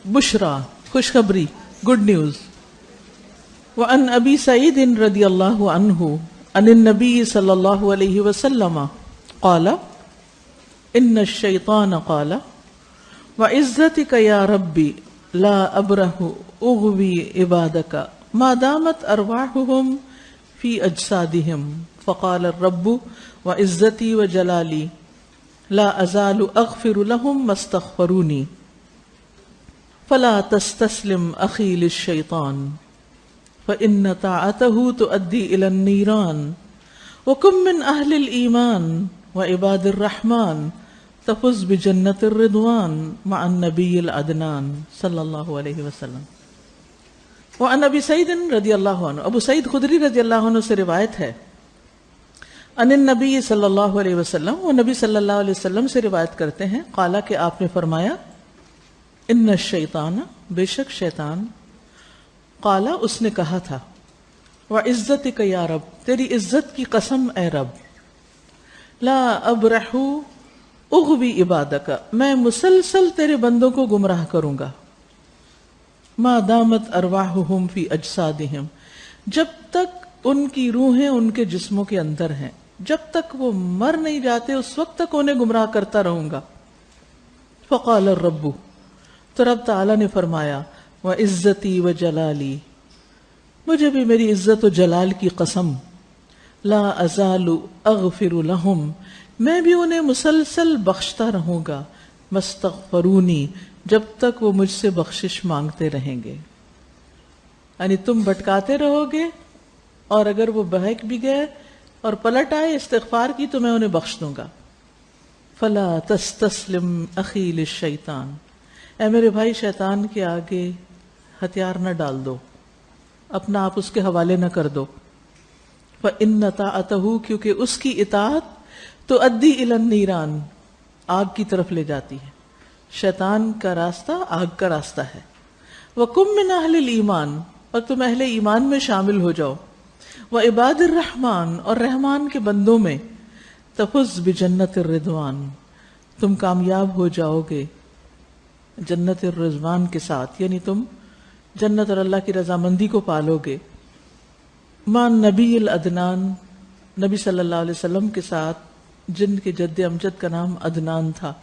بشرا خوشخبری good news. وعن ابی سعید رضی اللہ عنہ عن النبی صلی اللہ علیہ وسلم قال ان الشیطان قال وعزتک یا ربی لا ابرح اغوی عبادک ما دامت ارواحهم فی اجسادهم فقال الرب وعزتی وجلالی لا ازال اغفر لهم ما استغفرونی فلا تستسلم اخی للشیطان فإن طاعته تؤدي إلى النيران وكن من أهل الإيمان وعباد الرحمن تفز بجنة الرضوان مع النبي العدنان صلى الله عليه وسلم. وعن أبي سعيد رضي الله عنه ابو سعید خدری رضی اللہ عنہ سے روایت ہے عن النبی صلی اللہ علیہ وسلم وہ نبی صلی اللہ علیہ وسلم سے روایت کرتے ہیں قالا کہ آپ نے فرمایا ان الشیطان بے شک شیطان قالا اس نے کہا تھا وعزتک یا رب تیری عزت کی قسم اے رب لا ابرح اغوی عبادک میں مسلسل تیرے بندوں کو گمراہ کروں گا ما دامت ارواحهم فی اجسادهم جب تک ان کی روحیں ان کے جسموں کے اندر ہیں جب تک وہ مر نہیں جاتے اس وقت تک انہیں گمراہ کرتا رہوں گا. فقال الرب تو رب تعالی نے فرمایا وعزتی وجلالی مجھے بھی میری عزت و جلال کی قسم لا ازال اغفر لهم میں بھی انہیں مسلسل بخشتا رہوں گا مستغفرونی جب تک وہ مجھ سے بخشش مانگتے رہیں گے. یعنی تم بھٹکاتے رہو گے اور اگر وہ بہک بھی گئے اور پلٹ آئے استغفار کی تو میں انہیں بخش دوں گا. فلا تستسلم اخی للشیطان اے میرے بھائی شیطان کے آگے ہتھیار نہ ڈال دو اپنا آپ اس کے حوالے نہ کر دو. فإن طاعته کیونکہ اس کی اطاعت تؤدی الی النیران آگ کی طرف لے جاتی ہے. شیطان کا راستہ آگ کا راستہ ہے. وَقُم مِّنْ أَهْلِ الْإِيمَانِ اور تم اہل ایمان میں شامل ہو جاؤ. وَعِبَادِ الرحمن اور رحمان کے بندوں میں. تفز بجنت الرضوان تم کامیاب ہو جاؤ گے جنت الرضوان کے ساتھ یعنی تم جنت اور اللہ کی رضامندی کو پالو گے. ماں نبی العدنان نبی صلی اللہ علیہ وسلم کے ساتھ جن کے جد امجد کا نام عدنان تھا.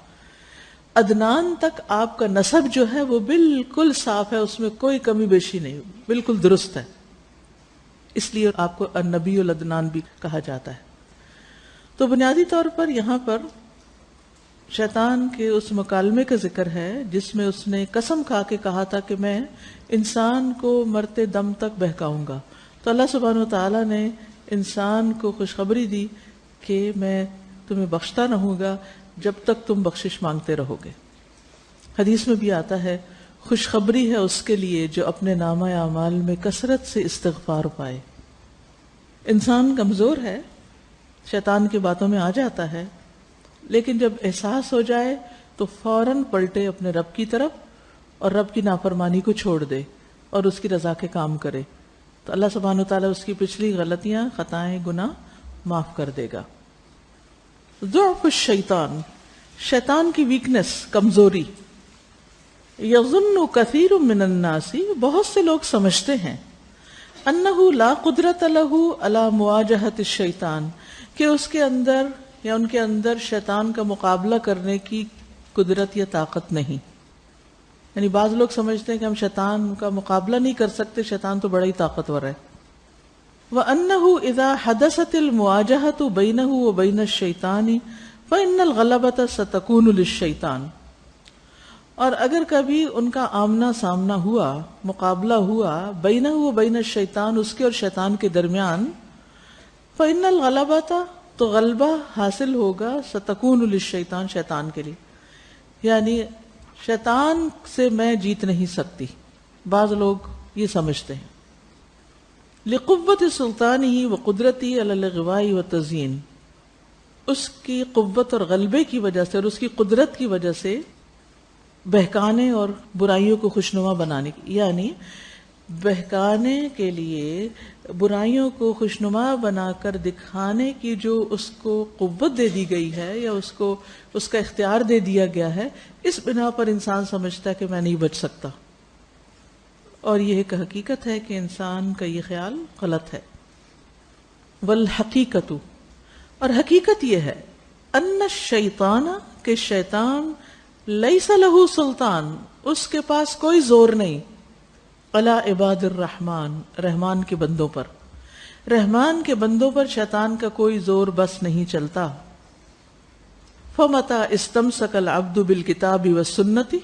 عدنان تک آپ کا نسب جو ہے وہ بالکل صاف ہے اس میں کوئی کمی بیشی نہیں بالکل درست ہے اس لیے آپ کو النبی العدنان بھی کہا جاتا ہے. تو بنیادی طور پر یہاں پر شیطان کے اس مکالمے کا ذکر ہے جس میں اس نے قسم کھا کے کہا تھا کہ میں انسان کو مرتے دم تک بہکاؤں گا. تو اللہ سبحانہ وتعالیٰ نے انسان کو خوشخبری دی کہ میں تمہیں بخشتا رہوں گا جب تک تم بخشش مانگتے رہو گے. حدیث میں بھی آتا ہے خوشخبری ہے اس کے لیے جو اپنے نامہ اعمال میں کثرت سے استغفار پائے. انسان کمزور ہے شیطان کی باتوں میں آ جاتا ہے لیکن جب احساس ہو جائے تو فوراً پلٹے اپنے رب کی طرف اور رب کی نافرمانی کو چھوڑ دے اور اس کی رضا کے کام کرے تو اللہ سبحانہ وتعالیٰ اس کی پچھلی غلطیاں خطائیں گناہ معاف کر دے گا. ضعف الشیطان شیطان کی ویکنس کمزوری. یظن کثیر من الناس بہت سے لوگ سمجھتے ہیں انہ لا قدرت لہ علی مواجہۃ الشیطان کہ اس کے اندر یا ان کے اندر شیطان کا مقابلہ کرنے کی قدرت یا طاقت نہیں. یعنی بعض لوگ سمجھتے ہیں کہ ہم شیطان کا مقابلہ نہیں کر سکتے شیطان تو بڑا ہی طاقتور ہے. وَأَنَّهُ إِذَا حَدَثَتِ الْمُوَاجَهَةُ بَيْنَهُ وَبَيْنَ الشَّيْطَانِ فَإِنَّ الْغَلَبَةَ سَتَكُونُ لِلشَّيْطَانِ اور اگر کبھی ان کا آمنا سامنا ہوا مقابلہ ہوا بَيْنَهُ وَبَيْنَ الشَّيْطَانِ اس کے اور شیطان کے درمیان فَإِنَّ الْغَلَبَةَ تو غلبہ حاصل ہوگا ستکون للشیطان شیطان کے لیے یعنی شیطان سے میں جیت نہیں سکتی. بعض لوگ یہ سمجھتے ہیں. لقوت سلطانہ وقدرتہ علی الاغواء والتزیین اس کی قوت اور غلبے کی وجہ سے اور اس کی قدرت کی وجہ سے بہکانے اور برائیوں کو خوشنما بنانے کی. یعنی بہکانے کے لیے، برائیوں کو خوشنما بنا کر دکھانے کی جو اس کو قوت دے دی گئی ہے یا اس کو اس کا اختیار دے دیا گیا ہے، اس بنا پر انسان سمجھتا ہے کہ میں نہیں بچ سکتا. اور یہ ایک حقیقت ہے کہ انسان کا یہ خیال غلط ہے. والحقیقت، اور حقیقت یہ ہے، ان الشیطان، کہ شیطان، لیس لہ سلطان، اس کے پاس کوئی زور نہیں، علی عباد الرحمن، رحمان کے بندوں پر، رحمان کے بندوں پر شیطان کا کوئی زور بس نہیں چلتا. فمتی استمسک العبد بالکتاب والسنۃ،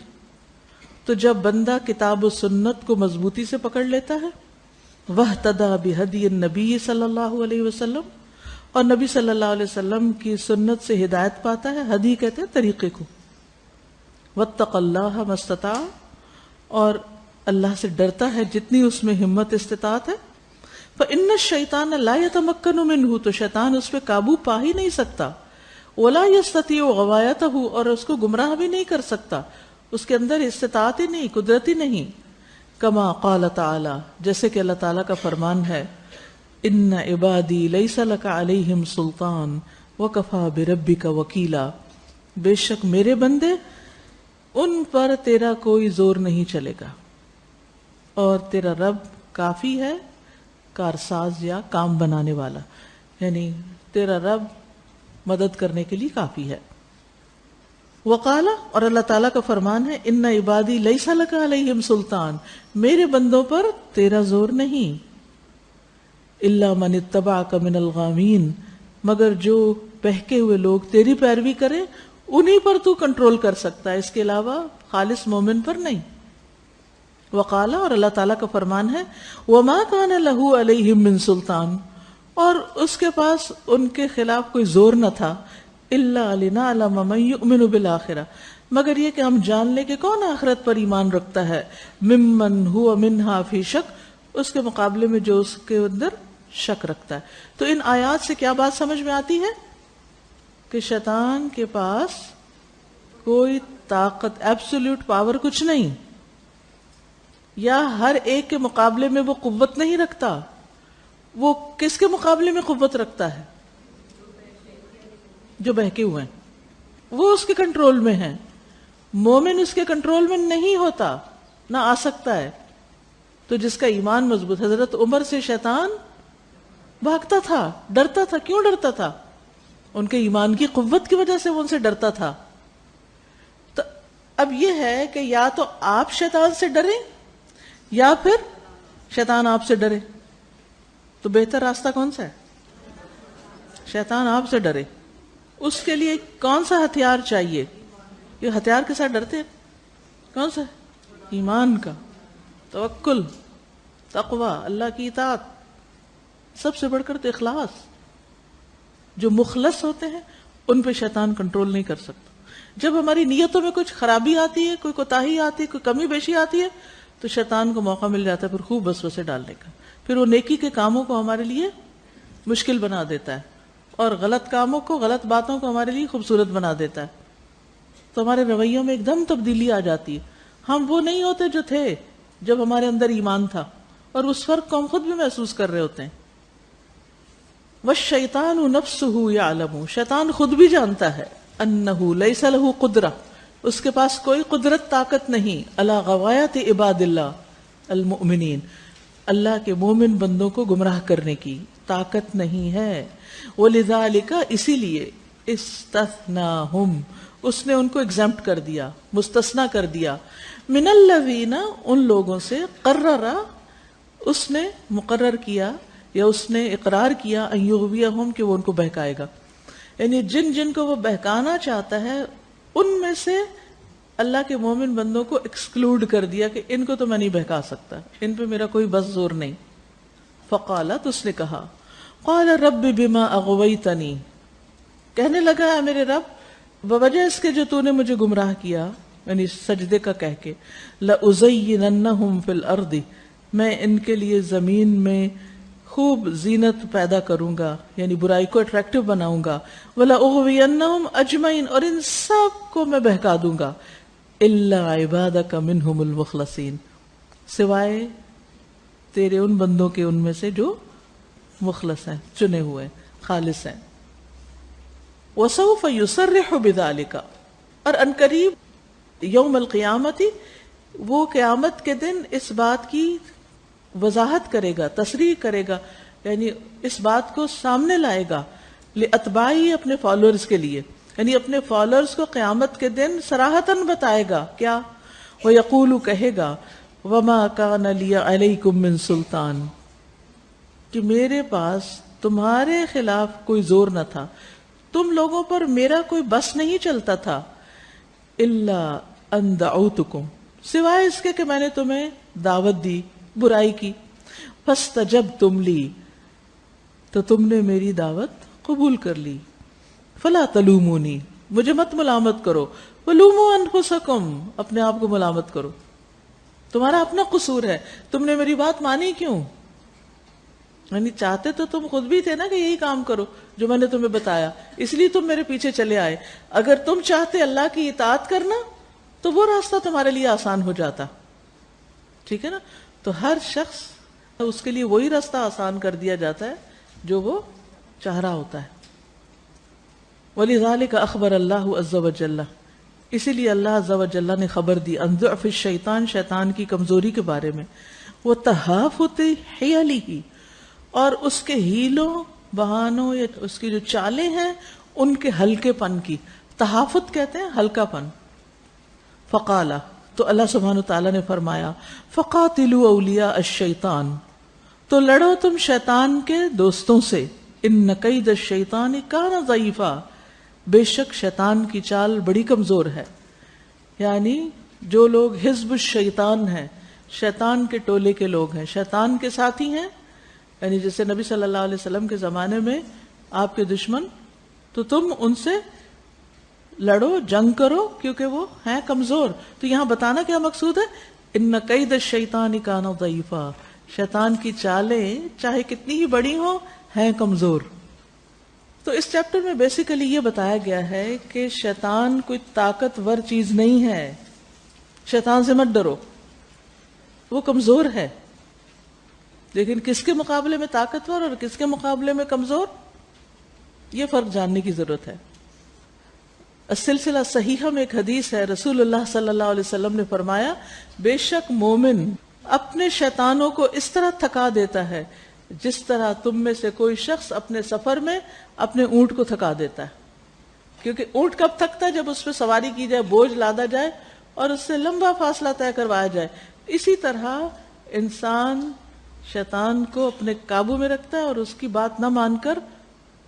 تو جب بندہ کتاب و سنت کو مضبوطی سے پکڑ لیتا ہے، واہتدی بہدی النبی صلی اللہ علیہ وسلم، اور نبی صلی اللہ علیہ وسلم کی سنت سے ہدایت پاتا ہے، ہدی کہتے ہیں طریقے کو، واتقى اللہ ما استطاع، اور اللہ سے ڈرتا ہے جتنی اس میں ہمت استطاعت ہے. فإن الشیطان لا يتمکن منہ، تو شیطان اس پہ قابو پا ہی نہیں سکتا. ولا يستطيع غوایتہ، اور اس کو گمراہ بھی نہیں کر سکتا، اس کے اندر استطاعت ہی نہیں، قدرت ہی نہیں. کما قال تعالی، جیسے کہ اللہ تعالیٰ کا فرمان ہے، ان عبادی لیس لک علیہم سلطان وکفی بربک وکیلا، بے شک میرے بندے، ان پر تیرا کوئی زور نہیں چلے گا، اور تیرا رب کافی ہے، کارساز یا کام بنانے والا، یعنی تیرا رب مدد کرنے کے لیے کافی ہے. وقال، اور اللہ تعالیٰ کا فرمان ہے، ان عبادی لیس لک علیہم سلطان، میرے بندوں پر تیرا زور نہیں، الا من اتبعک من الغاوین، مگر جو بہکے ہوئے لوگ تیری پیروی کریں انہی پر تو کنٹرول کر سکتا ہے، اس کے علاوہ خالص مومن پر نہیں. وقال، اور اللہ تعالیٰ کا فرمان ہے، وما کان لہ علیہم من سلطان، اور اس کے پاس ان کے خلاف کوئی زور نہ تھا، الا لنعلم من یؤمن بالآخرہ، مگر یہ کہ ہم جان لیں کہ کون آخرت پر ایمان رکھتا ہے، ممن هو منہا فی شک، اس کے مقابلے میں جو اس کے اندر شک رکھتا ہے. تو ان آیات سے کیا بات سمجھ میں آتی ہے کہ شیطان کے پاس کوئی طاقت، ایبسولوٹ پاور کچھ نہیں، یا ہر ایک کے مقابلے میں وہ قوت نہیں رکھتا. وہ کس کے مقابلے میں قوت رکھتا ہے؟ جو بہکے ہوئے ہیں، وہ اس کے کنٹرول میں ہیں. مومن اس کے کنٹرول میں نہیں ہوتا، نہ آ سکتا ہے. تو جس کا ایمان مضبوط، حضرت عمر سے شیطان بھاگتا تھا، ڈرتا تھا. کیوں ڈرتا تھا؟ ان کے ایمان کی قوت کی وجہ سے وہ ان سے ڈرتا تھا. تو اب یہ ہے کہ یا تو آپ شیطان سے ڈریں یا پھر شیطان آپ سے ڈرے. تو بہتر راستہ کون سا ہے؟ شیطان آپ سے ڈرے. اس کے لیے کون سا ہتھیار چاہیے؟ یہ ہتھیار کے ساتھ ڈرتے ہیں، کون سا؟ ایمان کا، توکل، تقوی، اللہ کی اطاعت، سب سے بڑھ کر تو اخلاص. جو مخلص ہوتے ہیں ان پہ شیطان کنٹرول نہیں کر سکتا. جب ہماری نیتوں میں کچھ خرابی آتی ہے، کوئی کوتاہی آتی ہے، کوئی کمی بیشی آتی ہے، تو شیطان کو موقع مل جاتا ہے پھر خوب وسوسے ڈالنے کا. پھر وہ نیکی کے کاموں کو ہمارے لیے مشکل بنا دیتا ہے، اور غلط کاموں کو، غلط باتوں کو ہمارے لیے خوبصورت بنا دیتا ہے. تو ہمارے رویوں میں ایک دم تبدیلی آ جاتی ہے. ہم وہ نہیں ہوتے جو تھے جب ہمارے اندر ایمان تھا، اور اس فرق کو ہم خود بھی محسوس کر رہے ہوتے ہیں. والشیطان نفسہ یعلم، شیطان خود بھی جانتا ہے، انہ لیس لہ قدرہ، اس کے پاس کوئی قدرت، طاقت نہیں، علی غوایت عباد اللہ المؤمنین، اللہ کے مومن بندوں کو گمراہ کرنے کی طاقت نہیں ہے. ولذالک، اسی لیے، استثناہم، اس نے ان کو ایگزمپٹ کر دیا، مستثنا کر دیا، من الذین، ان لوگوں سے، قرر، اس نے مقرر کیا یا اس نے اقرار کیا، ان یغویہم، کہ وہ ان کو بہکائے گا. یعنی جن جن کو وہ بہکانا چاہتا ہے ان میں سے اللہ کے مومن بندوں کو ایکسکلوڈ کر دیا کہ ان کو تو میں نہیں بہکا سکتا، ان پہ میرا کوئی بس زور نہیں. فقالت، اس نے کہا، قال رب بما اغویتنی، کہنے لگا ہے میرے رب بوجہ اس کے جو تو نے مجھے گمراہ کیا، یعنی سجدے کا کہہ کے، لأزیننہم فی الارض، میں ان کے لیے زمین میں خوب زینت پیدا کروں گا، یعنی برائی کو اٹریکٹیو بناؤں گا. وَلَأُغْوِيَنَّهُمْ أَجْمَعِينَ، اور ان سب کو میں بہکا دوں گا. إِلَّا عِبَادَكَ مِنْهُمُ الْمُخْلَصِينَ، سوائے تیرے ان بندوں کے ان میں سے جو مخلص ہیں، چنے ہوئے خالص ہیں. وَسَوْفَ يُصَرِّحُ بِذَلِكَ، اور عنقریب یوم القیامتی وہ قیامت کے دن اس بات کی وضاحت کرے گا، تصریح کرے گا، یعنی اس بات کو سامنے لائے گا لِأَتْبَاعِهِ، اپنے فالوورز کے لیے، یعنی اپنے فالوورز کو قیامت کے دن صراحتاً بتائے گا. کیا؟ وَيَقُولُ، کہے گا، وَمَا كَانَ لِيَ عَلَيْكُم مِّن سُلطان، کہ میرے پاس تمہارے خلاف کوئی زور نہ تھا، تم لوگوں پر میرا کوئی بس نہیں چلتا تھا. إِلَّا أَن دَعَوْتُكُمْ، سوائے اس کے کہ میں نے تمہیں دعوت دی برائی کی. فَاسْتَجَبْتُمْ لِي، تو تم نے میری دعوت قبول کر لی. فَلَا تَلُومُونِي، مجھے مت ملامت کرو. وَلُومُوا أَنفُسَكُمْ، اپنے آپ کو ملامت کرو، تمہارا اپنا قصور ہے، تم نے میری بات مانی کیوں؟ یعنی چاہتے تو تم خود بھی تھے نا کہ یہی کام کرو جو میں نے تمہیں بتایا، اس لیے تم میرے پیچھے چلے آئے. اگر تم چاہتے اللہ کی اطاعت کرنا تو وہ راستہ تمہارے لیے آسان ہو جاتا. ٹھیک ہے نا؟ تو ہر شخص اس کے لیے وہی راستہ آسان کر دیا جاتا ہے جو وہ چاہ رہا ہوتا ہے. وَلِذَلِكَ أَخْبَرَ اللَّهُ عَزَّ وَجَلَّ، اسی لیے اللہ عز و جل نے خبر دی عن ضعف الشیطان، شیطان کی کمزوری کے بارے میں. وَتَحَافُتِ حِیَلِهِ، اور اس کے ہیلوں بہانوں یا اس کی جو چالیں ہیں ان کے ہلکے پن کی. تحافت کہتے ہیں ہلکا پن. فقالا، تو اللہ سبحانہ وتعالیٰ نے فرمایا، فقاتلوا اولیاء الشیطان، تو لڑو تم شیطان کے دوستوں سے. ان کید الشیطان کان ضعیفا، بے شک شیطان کی چال بڑی کمزور ہے. یعنی جو لوگ حزب الشیطان ہیں، شیطان کے ٹولے کے لوگ ہیں، شیطان کے ساتھی ہیں، یعنی جیسے نبی صلی اللہ علیہ وسلم کے زمانے میں آپ کے دشمن، تو تم ان سے لڑو، جنگ کرو، کیونکہ وہ ہیں کمزور. تو یہاں بتانا کیا مقصود ہے؟ ان کید الشیطان کان ضعیفا، شیطان کی چالیں چاہے کتنی ہی بڑی ہوں ہیں کمزور. تو اس چیپٹر میں بیسیکلی یہ بتایا گیا ہے کہ شیطان کوئی طاقتور چیز نہیں ہے، شیطان سے مت ڈرو، وہ کمزور ہے. لیکن کس کے مقابلے میں طاقتور اور کس کے مقابلے میں کمزور، یہ فرق جاننے کی ضرورت ہے. السلسلہ صحیحہ میں ایک حدیث ہے، رسول اللہ صلی اللہ علیہ وسلم نے فرمایا، بے شک مومن اپنے شیطانوں کو اس طرح تھکا دیتا ہے جس طرح تم میں سے کوئی شخص اپنے سفر میں اپنے اونٹ کو تھکا دیتا ہے. کیونکہ اونٹ کب تھکتا ہے؟ جب اس پہ سواری کی جائے، بوجھ لادا جائے اور اس سے لمبا فاصلہ طے کروایا جائے. اسی طرح انسان شیطان کو اپنے قابو میں رکھتا ہے اور اس کی بات نہ مان کر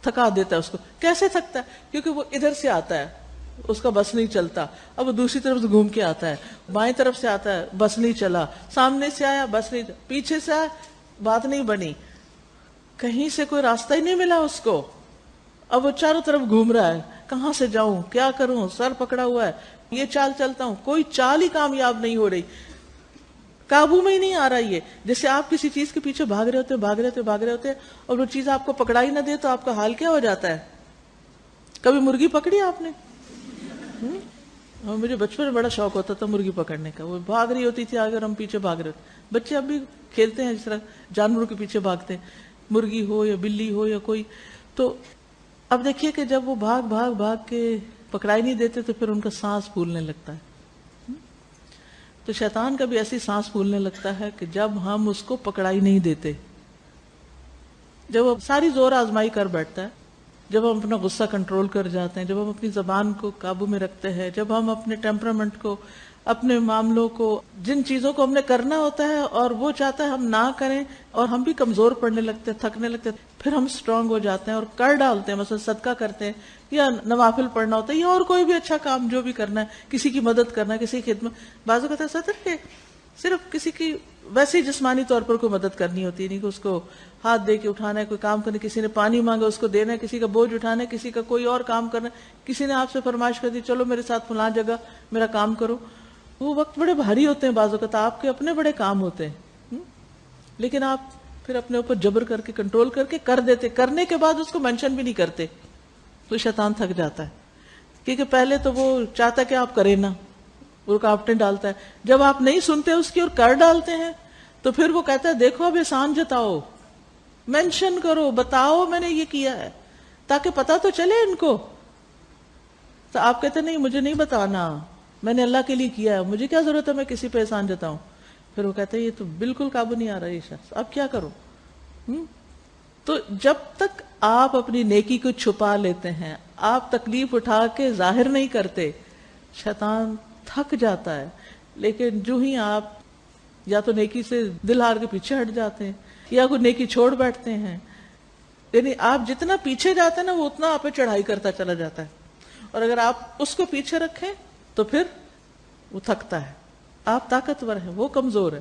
تھکا دیتا ہے اس کو. کیسے تھکتا ہے؟ کیونکہ وہ ادھر سے آتا ہے، اس کا بس نہیں چلتا، اب وہ دوسری طرف سے گھوم کے آتا ہے، بائیں طرف سے آتا ہے، بس نہیں چلا، سامنے سے آیا، بس نہیں، پیچھے سے آیا، بات نہیں بنی، کہیں سے کوئی راستہ ہی نہیں ملا اس کو. اب وہ چاروں طرف گھوم رہا ہے، کہاں سے جاؤں، کیا کروں، سر پکڑا ہوا ہے، یہ چال چلتا ہوں، کوئی چال ہی کامیاب نہیں ہو رہی، قابو میں ہی نہیں آ رہا. یہ جیسے آپ کسی چیز کے پیچھے بھاگ رہے ہوتے اور وہ چیز آپ کو پکڑائی نہ دے تو آپ کا حال کیا ہو جاتا ہے. کبھی مرغی پکڑی آپ نے؟ مجھے بچپن میں بڑا شوق ہوتا تھا مرغی پکڑنے کا. وہ بھاگ رہی ہوتی تھی آگے اور ہم پیچھے بھاگ رہے ہوتے. بچے اب بھی کھیلتے ہیں جس طرح جانوروں کے پیچھے بھاگتے ہیں، مرغی ہو یا بلی ہو یا کوئی. تو اب دیکھیے کہ جب وہ بھاگ کے پکڑائی نہیں دیتے تو پھر ان کا سانس پھولنے لگتا ہے. تو شیطان کا بھی ایسی سانس پھولنے لگتا ہے کہ جب ہم اس کو پکڑائی نہیں دیتے، جب وہ ساری زور آزمائی کر بیٹھتا ہے، جب ہم اپنا غصہ کنٹرول کر جاتے ہیں، جب ہم اپنی زبان کو قابو میں رکھتے ہیں، جب ہم اپنے ٹیمپرامنٹ کو، اپنے معاملوں کو، جن چیزوں کو ہم نے کرنا ہوتا ہے اور وہ چاہتا ہے ہم نہ کریں اور ہم بھی کمزور پڑنے لگتے ہیں، تھکنے لگتے ہیں، پھر ہم سٹرونگ ہو جاتے ہیں اور کر ڈالتے ہیں. مثلا صدقہ کرتے ہیں یا نوافل پڑھنا ہوتا ہے یا اور کوئی بھی اچھا کام جو بھی کرنا ہے، کسی کی مدد کرنا ہے، کسی کی خدمت. بعض اوقات ایسا ہوتا ہے کہ صرف کسی کی ویسے ہی جسمانی طور پر کوئی مدد کرنی ہوتی ہے، نہیں کہ اس کو ہاتھ دے کے اٹھانا ہے، کوئی کام کرنا، کسی نے پانی مانگا اس کو دینا ہے، کسی کا بوجھ اٹھانا ہے، کسی کا کوئی اور کام کرنا ہے، کسی نے آپ سے فرمائش کر دی چلو میرے ساتھ فلاں جگہ میرا کام کرو. وہ وقت بڑے بھاری ہوتے ہیں، بعض اوقات آپ کے اپنے بڑے کام ہوتے ہیں، لیکن آپ پھر اپنے اوپر جبر کر کے کنٹرول کر کے کر دیتے، کرنے کے بعد اس کو مینشن بھی نہیں کرتے. تو شیطان تھک جاتا ہے کیونکہ پہلے تو وہ چاہتا ہے کہ آپ کریں نہ، رکاوٹیں ڈالتا ہے. جب آپ نہیں سنتے اس کی اور کر ڈالتے ہیں تو پھر وہ کہتا ہے دیکھو اب احسان جتاؤ، مینشن کرو، بتاؤ میں نے یہ کیا ہے تاکہ پتا تو چلے ان کو. تو آپ کہتے نہیں مجھے نہیں بتانا، میں نے اللہ کے لیے کیا ہے، مجھے کیا ضرورت ہے میں کسی پہ احسان جتاؤں. پھر وہ کہتے ہیں یہ تو بالکل قابو نہیں آ رہا یہ شخص، اب کیا کروں. تو جب تک آپ اپنی نیکی کو چھپا لیتے ہیں، آپ تکلیف اٹھا کے ظاہر نہیں کرتے، شیطان تھک جاتا ہے. لیکن جو ہی آپ یا تو نیکی سے دل ہار کے پیچھے ہٹ جاتے ہیں یا کوئی نیکی چھوڑ بیٹھتے ہیں، یعنی آپ جتنا پیچھے جاتے ہیں نا وہ اتنا آپ پہ چڑھائی کرتا چلا جاتا ہے. اور اگر آپ اس کو پیچھے رکھیں تو پھر وہ تھکتا ہے. آپ طاقتور ہیں، وہ کمزور ہے.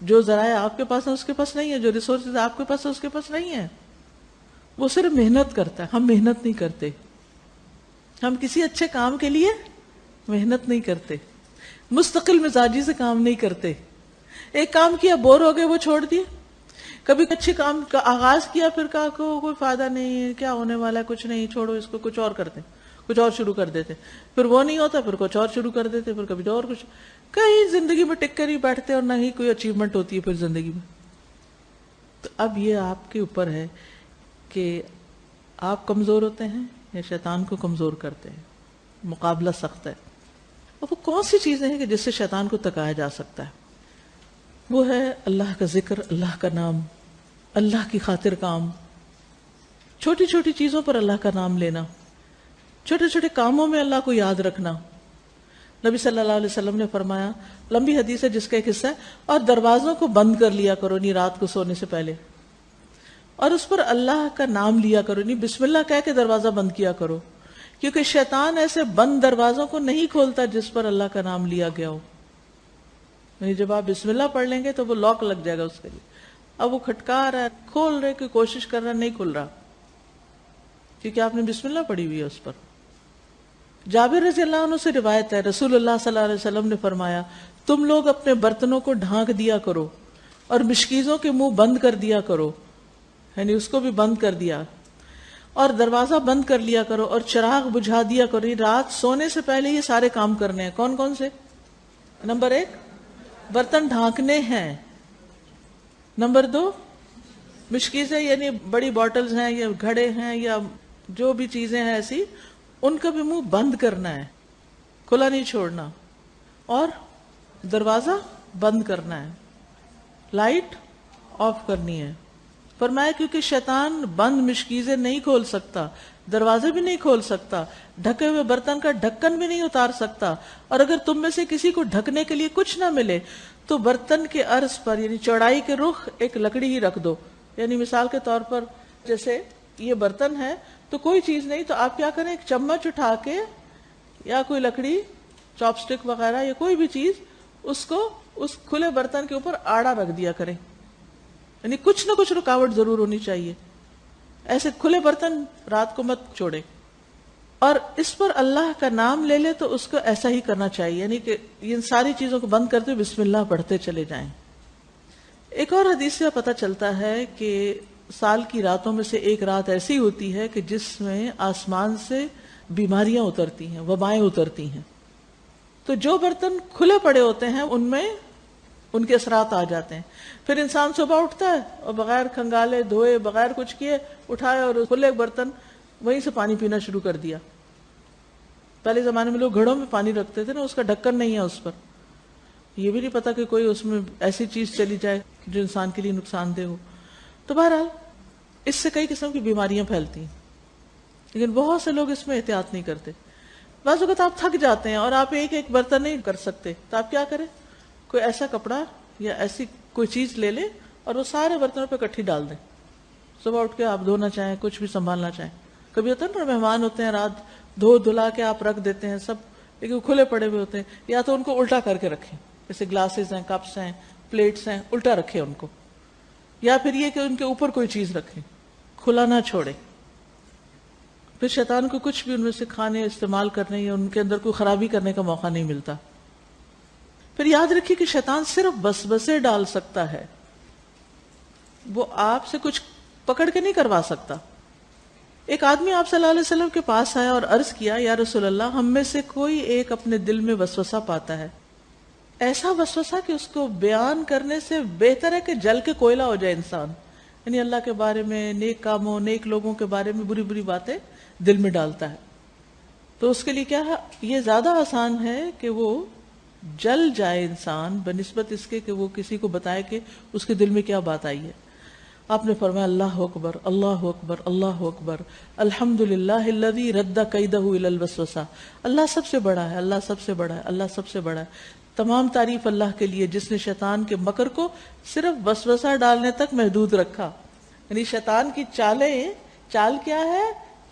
جو ذرائع آپ کے پاس ہیں اس کے پاس نہیں ہے، جو ریسورسز آپ کے پاس ہیں اس کے پاس نہیں ہے. وہ صرف محنت کرتا ہے، ہم محنت نہیں کرتے. ہم کسی اچھے کام کے لیے محنت نہیں کرتے، مستقل مزاجی سے کام نہیں کرتے. ایک کام کیا بور ہو گئے وہ چھوڑ دیے. کبھی اچھے کام کا آغاز کیا پھر کہا کو کوئی فائدہ نہیں ہے، کیا ہونے والا ہے، کچھ نہیں، چھوڑو اس کو، کچھ اور کرتے، کچھ اور شروع کر دیتے. پھر وہ نہیں ہوتا پھر کچھ اور شروع کر دیتے، پھر کبھی اور کچھ. کہیں زندگی میں ٹک کر ہی بیٹھتے اور نہ ہی کوئی اچیومنٹ ہوتی ہے پھر زندگی میں. تو اب یہ آپ کے اوپر ہے کہ آپ کمزور ہوتے ہیں یا شیطان کو کمزور کرتے ہیں. مقابلہ سخت ہے. اور وہ کون سی چیزیں ہیں کہ جس سے شیطان کو تکایا جا سکتا ہے؟ وہ ہے اللہ کا ذکر، اللہ کا نام، اللہ کی خاطر کام، چھوٹی چھوٹی چیزوں پر اللہ کا نام لینا، چھوٹے چھوٹے کاموں میں اللہ کو یاد رکھنا. نبی صلی اللہ علیہ وسلم نے فرمایا، لمبی حدیث ہے جس کا ایک حصہ ہے، اور دروازوں کو بند کر لیا کرو نہیں رات کو سونے سے پہلے، اور اس پر اللہ کا نام لیا کرو نہیں، بسم اللہ کہہ کے دروازہ بند کیا کرو، کیونکہ شیطان ایسے بند دروازوں کو نہیں کھولتا جس پر اللہ کا نام لیا گیا ہو. یعنی جب آپ بسم اللہ پڑھ لیں گے تو وہ لاک لگ جائے گا اس کے لیے. اب وہ کھٹکا رہا ہے، کھول رہے کی کوشش کر رہا ہے، نہیں کھل رہا کیونکہ آپ نے بسم اللہ پڑھی ہوئی ہے اس پر. جابر رضی اللہ عنہ سے روایت ہے، رسول اللہ صلی اللہ علیہ وسلم نے فرمایا، تم لوگ اپنے برتنوں کو ڈھانک دیا کرو اور مشکیزوں کے منہ بند کر دیا کرو، یعنی اس کو بھی بند کر دیا، اور دروازہ بند کر لیا کرو اور چراغ بجھا دیا کرو. رات سونے سے پہلے یہ سارے کام کرنے ہیں. کون کون سے؟ نمبر 1 برتن ڈھانکنے ہیں، نمبر 2 مشکیزیں یعنی بڑی بوٹلز ہیں یا گھڑے ہیں یا جو بھی چیزیں ہیں ایسی، ان کا بھی منہ بند کرنا ہے، کھلا نہیں چھوڑنا، اور دروازہ بند کرنا ہے، لائٹ آف کرنی ہے. فرمایا کیونکہ شیطان بند مشکیزیں نہیں کھول سکتا، دروازے بھی نہیں کھول سکتا، ڈھکے ہوئے برتن کا ڈھکن بھی نہیں اتار سکتا. اور اگر تم میں سے کسی کو ڈھکنے کے لیے کچھ نہ ملے تو برتن کے عرض پر یعنی چوڑائی کے رخ ایک لکڑی ہی رکھ دو. یعنی مثال کے طور پر جیسے یہ برتن ہے تو کوئی چیز نہیں تو آپ کیا کریں، ایک چمچ اٹھا کے یا کوئی لکڑی چاپ سٹک وغیرہ یا کوئی بھی چیز اس کو اس کھلے برتن کے اوپر آڑا رکھ دیا کریں. یعنی کچھ نہ کچھ رکاوٹ ضرور ہونی چاہیے. ایسے کھلے برتن رات کو مت چھوڑے. اور اس پر اللہ کا نام لے لے تو اس کو ایسا ہی کرنا چاہیے، یعنی کہ ان ساری چیزوں کو بند کرتے ہوئے بسم اللہ پڑھتے چلے جائیں. ایک اور حدیث سے پتہ چلتا ہے کہ سال کی راتوں میں سے ایک رات ایسی ہوتی ہے کہ جس میں آسمان سے بیماریاں اترتی ہیں، وبائیں اترتی ہیں. تو جو برتن کھلے پڑے ہوتے ہیں ان میں ان کے اثرات آ جاتے ہیں. پھر انسان صبح اٹھتا ہے اور بغیر کھنگالے دھوئے بغیر کچھ کیے اٹھائے اور کھلے برتن وہیں سے پانی پینا شروع کر دیا. پہلے زمانے میں لوگ گھڑوں میں پانی رکھتے تھے نا، اس کا ڈھکن نہیں ہے اس پر، یہ بھی نہیں پتا کہ کوئی اس میں ایسی چیز چلی جائے جو انسان کے لیے نقصان دہ ہو. تو بہرحال اس سے کئی قسم کی بیماریاں پھیلتی ہیں، لیکن بہت سے لوگ اس میں احتیاط نہیں کرتے. بعض اوقات آپ تھک جاتے ہیں اور آپ ایک ایک برتن نہیں کر سکتے تو آپ کیا کریں، کوئی ایسا کپڑا یا ایسی کوئی چیز لے لیں اور وہ سارے برتنوں پہ اکٹھی ڈال دیں. صبح اٹھ کے آپ دھونا چاہیں، کچھ بھی سنبھالنا چاہیں. کبھی ہوتا ہے نا مہمان ہوتے ہیں رات دھو دھلا کے آپ رکھ دیتے ہیں سب، لیکن وہ کھلے پڑے ہوئے ہوتے ہیں. یا تو ان کو الٹا کر کے رکھیں، جیسے گلاسز ہیں، کپس ہیں، پلیٹس ہیں، الٹا رکھیں ان کو. یا پھر یہ کہ ان کے اوپر کوئی چیز رکھیں، کھلا نہ چھوڑیں. پھر شیطان کو کچھ بھی ان میں سے کھانے استعمال کرنے یا ان کے اندر کوئی خرابی کرنے کا موقع نہیں ملتا. پھر یاد رکھیے کہ شیطان صرف وسوسے ڈال سکتا ہے، وہ آپ سے کچھ پکڑ کے نہیں کروا سکتا. ایک آدمی آپ صلی اللہ علیہ وسلم کے پاس آیا اور عرض کیا، یا رسول اللہ، ہم میں سے کوئی ایک اپنے دل میں وسوسہ پاتا ہے ایسا وسوسہ کہ اس کو بیان کرنے سے بہتر ہے کہ جل کے کوئلہ ہو جائے انسان. یعنی اللہ کے بارے میں، نیک کاموں، نیک لوگوں کے بارے میں بری بری باتیں دل میں ڈالتا ہے. تو اس کے لیے کیا ہے، یہ زیادہ آسان ہے کہ وہ جل جائے انسان بنسبت اس کے کہ وہ کسی کو بتائے کہ اس کے دل میں کیا بات آئی ہے. آپ نے فرمایا اللہ اکبر اللہ اکبر اللہ اکبر الحمدللہ الذی رد کیدہ الی الوسوسہ. اللہ سب سے بڑا ہے، اللہ سب سے بڑا ہے، اللہ سب سے بڑا ہے. تمام تعریف اللہ کے لیے جس نے شیطان کے مکر کو صرف وسوسہ ڈالنے تک محدود رکھا. یعنی شیطان کی چال کیا ہے؟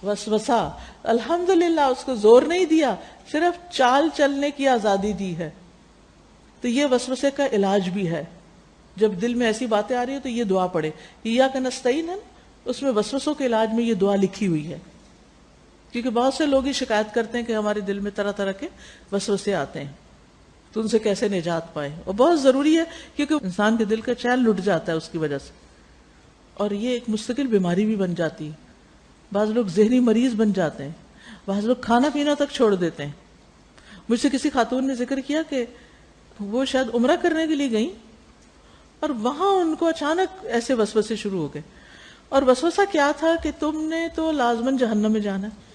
وسوسہ. الحمدللہ اس کو زور نہیں دیا، صرف چال چلنے کی آزادی دی ہے. تو یہ وسوسے کا علاج بھی ہے. جب دل میں ایسی باتیں آ رہی ہیں تو یہ دعا پڑھے. ایاک نستعین ہے، اس میں وسوسوں کے علاج میں یہ دعا لکھی ہوئی ہے. کیونکہ بہت سے لوگ ہی شکایت کرتے ہیں کہ ہمارے دل میں طرح طرح کے وسوسے آتے ہیں، تو ان سے کیسے نجات پائے. اور بہت ضروری ہے کیونکہ انسان کے دل کا چین لٹ جاتا ہے اس کی وجہ سے، اور یہ ایک مستقل بیماری بھی بن جاتی ہے. بعض لوگ ذہنی مریض بن جاتے ہیں، بعض لوگ کھانا پینا تک چھوڑ دیتے ہیں. مجھ سے کسی خاتون نے ذکر کیا کہ وہ شاید عمرہ کرنے کے لیے گئیں اور وہاں ان کو اچانک ایسے وسوسے شروع ہو گئے. اور وسوسہ کیا تھا کہ تم نے تو لازماً جہنم میں جانا ہے.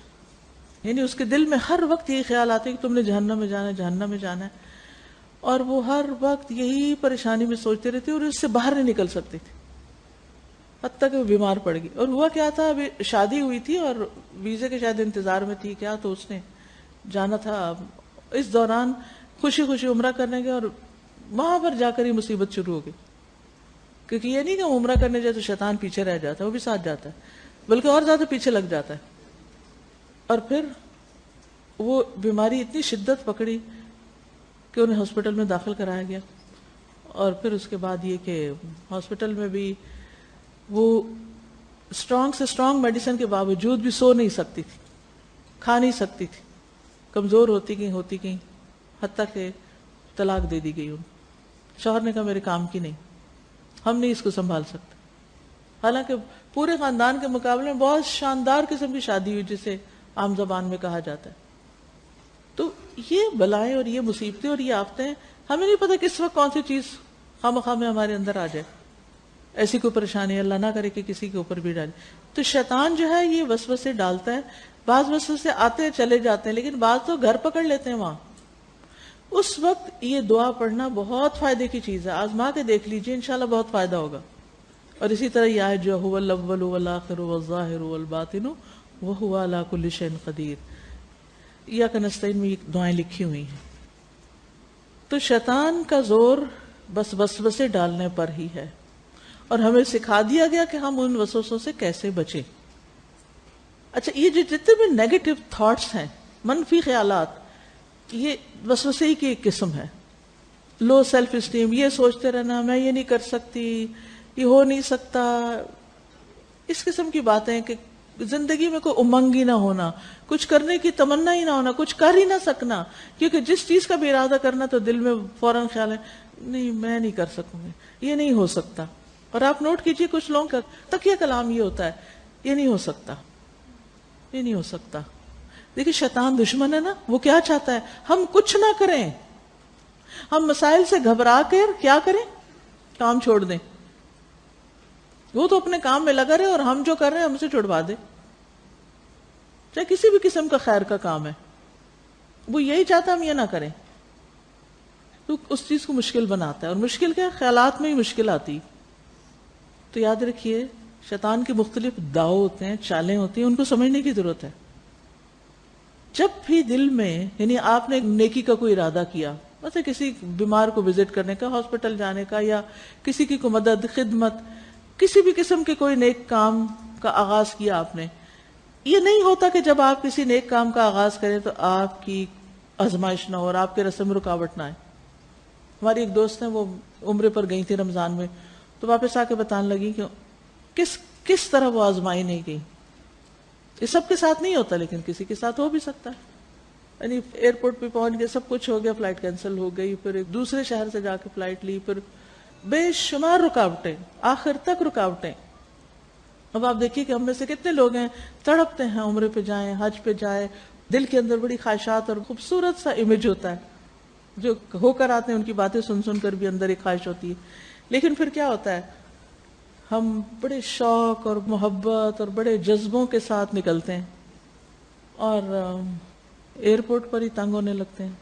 یعنی اس کے دل میں ہر وقت یہی خیال آتے ہیں کہ تم نے جہنم میں جانا ہے، جہنم میں جانا ہے. اور وہ ہر وقت یہی پریشانی میں سوچتے رہتے اور اس سے باہر نہیں نکل سکتے تھے، حتیٰ کہ وہ بیمار پڑ گئی. اور ہوا کیا تھا، ابھی شادی ہوئی تھی اور ویزے کے شاید انتظار میں تھی کیا، تو اس نے جانا تھا. اس دوران خوشی خوشی عمرہ کرنے گئے اور وہاں پر جا کر ہی مصیبت شروع ہو گئی. کیونکہ یہ نہیں کہ عمرہ کرنے جائے تو شیطان پیچھے رہ جاتا ہے، وہ بھی ساتھ جاتا ہے، بلکہ اور زیادہ پیچھے لگ جاتا ہے. اور پھر وہ بیماری اتنی شدت پکڑی کہ انہیں ہاسپٹل میں داخل کرایا گیا. اور پھر اس کے بعد یہ کہ ہاسپٹل میں بھی وہ اسٹرانگ سے اسٹرانگ میڈیسن کے باوجود بھی سو نہیں سکتی تھی، کھا نہیں سکتی تھی، کمزور ہوتی گئیں حتیٰ کہ طلاق دے دی گئی. شوہر نے کہا میرے کام کی نہیں، ہم نہیں اس کو سنبھال سکتے. حالانکہ پورے خاندان کے مقابلے میں بہت شاندار قسم کی شادی ہوئی جسے عام زبان میں کہا جاتا ہے. تو یہ بلائیں اور یہ مصیبتیں اور یہ آفتیں، ہمیں نہیں پتہ کس وقت کون سی چیز خواہ میں ہمارے اندر آ جائے. ایسی کوئی پریشانی اللہ نہ کرے کہ کسی کے اوپر بھی ڈالے. تو شیطان جو ہے یہ وسوسے ڈالتا ہے. بعض وسوسے آتے چلے جاتے ہیں، لیکن بعض تو گھر پکڑ لیتے ہیں وہاں. اس وقت یہ دعا پڑھنا بہت فائدے کی چیز ہے. آزما کے دیکھ لیجئے، انشاءاللہ بہت فائدہ ہوگا. اور اسی طرح یہ آیت جو هو الاول والآخر والظاہر والباطن وهو علی کل شیء قدیر، ایاک نستعین میں یہ دعائیں لکھی ہوئی ہیں. تو شیطان کا زور بس وسوسے ڈالنے پر ہی ہے، اور ہمیں سکھا دیا گیا کہ ہم ان وسوسوں سے کیسے بچیں. اچھا، یہ جو جتنے بھی نیگیٹو تھاٹس ہیں، منفی خیالات، یہ وسوسے ہی کی ایک قسم ہے. لو سیلف اسٹیم، یہ سوچتے رہنا میں یہ نہیں کر سکتی، یہ ہو نہیں سکتا، اس قسم کی باتیں کہ زندگی میں کوئی امنگ ہی نہ ہونا، کچھ کرنے کی تمنا ہی نہ ہونا، کچھ کر ہی نہ سکنا. کیونکہ جس چیز کا بھی ارادہ کرنا تو دل میں فوراً خیال ہے نہیں میں نہیں کر سکوں گی، یہ نہیں ہو سکتا. اور آپ نوٹ کیجئے کچھ لوگوں کا تکیہ کلام یہ ہوتا ہے، یہ نہیں ہو سکتا، یہ نہیں ہو سکتا. دیکھیں شیطان دشمن ہے نا، وہ کیا چاہتا ہے، ہم کچھ نہ کریں، ہم مسائل سے گھبرا کر کیا کریں، کام چھوڑ دیں. وہ تو اپنے کام میں لگا رہے اور ہم جو کر رہے ہیں ہم سے چھڑوا دے، چاہے کسی بھی قسم کا خیر کا کام ہے، وہ یہی چاہتا ہم یہ نہ کریں. تو اس چیز کو مشکل بناتا ہے. اور مشکل کیا، خیالات میں ہی مشکل آتی. تو یاد رکھیے شیطان کے مختلف داؤ ہوتے ہیں، چالیں ہوتی ہیں، ان کو سمجھنے کی ضرورت ہے. جب بھی دل میں، یعنی آپ نے نیکی کا کوئی ارادہ کیا، مثلا کسی بیمار کو وزٹ کرنے کا، ہاسپٹل جانے کا، یا کسی کی کوئی مدد، خدمت، کسی بھی قسم کے کوئی نیک کام کا آغاز کیا آپ نے، یہ نہیں ہوتا کہ جب آپ کسی نیک کام کا آغاز کریں تو آپ کی آزمائش نہ ہو اور آپ کے رسم میں رکاوٹ نہ آئے. ہماری ایک دوست ہیں، وہ عمرے پر گئی تھی رمضان میں، تو واپس آ کے بتانے لگی کہ کس طرح وہ آزمائی نہیں گئی. یہ سب کے ساتھ نہیں ہوتا لیکن کسی کے ساتھ ہو بھی سکتا ہے. یعنی ایئرپورٹ پہ پہنچ گئے، سب کچھ ہو گیا، فلائٹ کینسل ہو گئی، پھر ایک دوسرے شہر سے جا کے فلائٹ لی، پھر بے شمار رکاوٹیں، آخر تک رکاوٹیں. اب آپ دیکھیے کہ ہم میں سے کتنے لوگ ہیں تڑپتے ہیں عمرے پہ جائیں، حج پہ جائیں، دل کے اندر بڑی خواہشات اور خوبصورت سا امیج ہوتا ہے، جو ہو کر آتے ہیں ان کی باتیں سن سن کر بھی اندر ایک خواہش ہوتی ہے. لیکن پھر کیا ہوتا ہے، ہم بڑے شوق اور محبت اور بڑے جذبوں کے ساتھ نکلتے ہیں اور ایئرپورٹ پر ہی تنگ ہونے لگتے ہیں.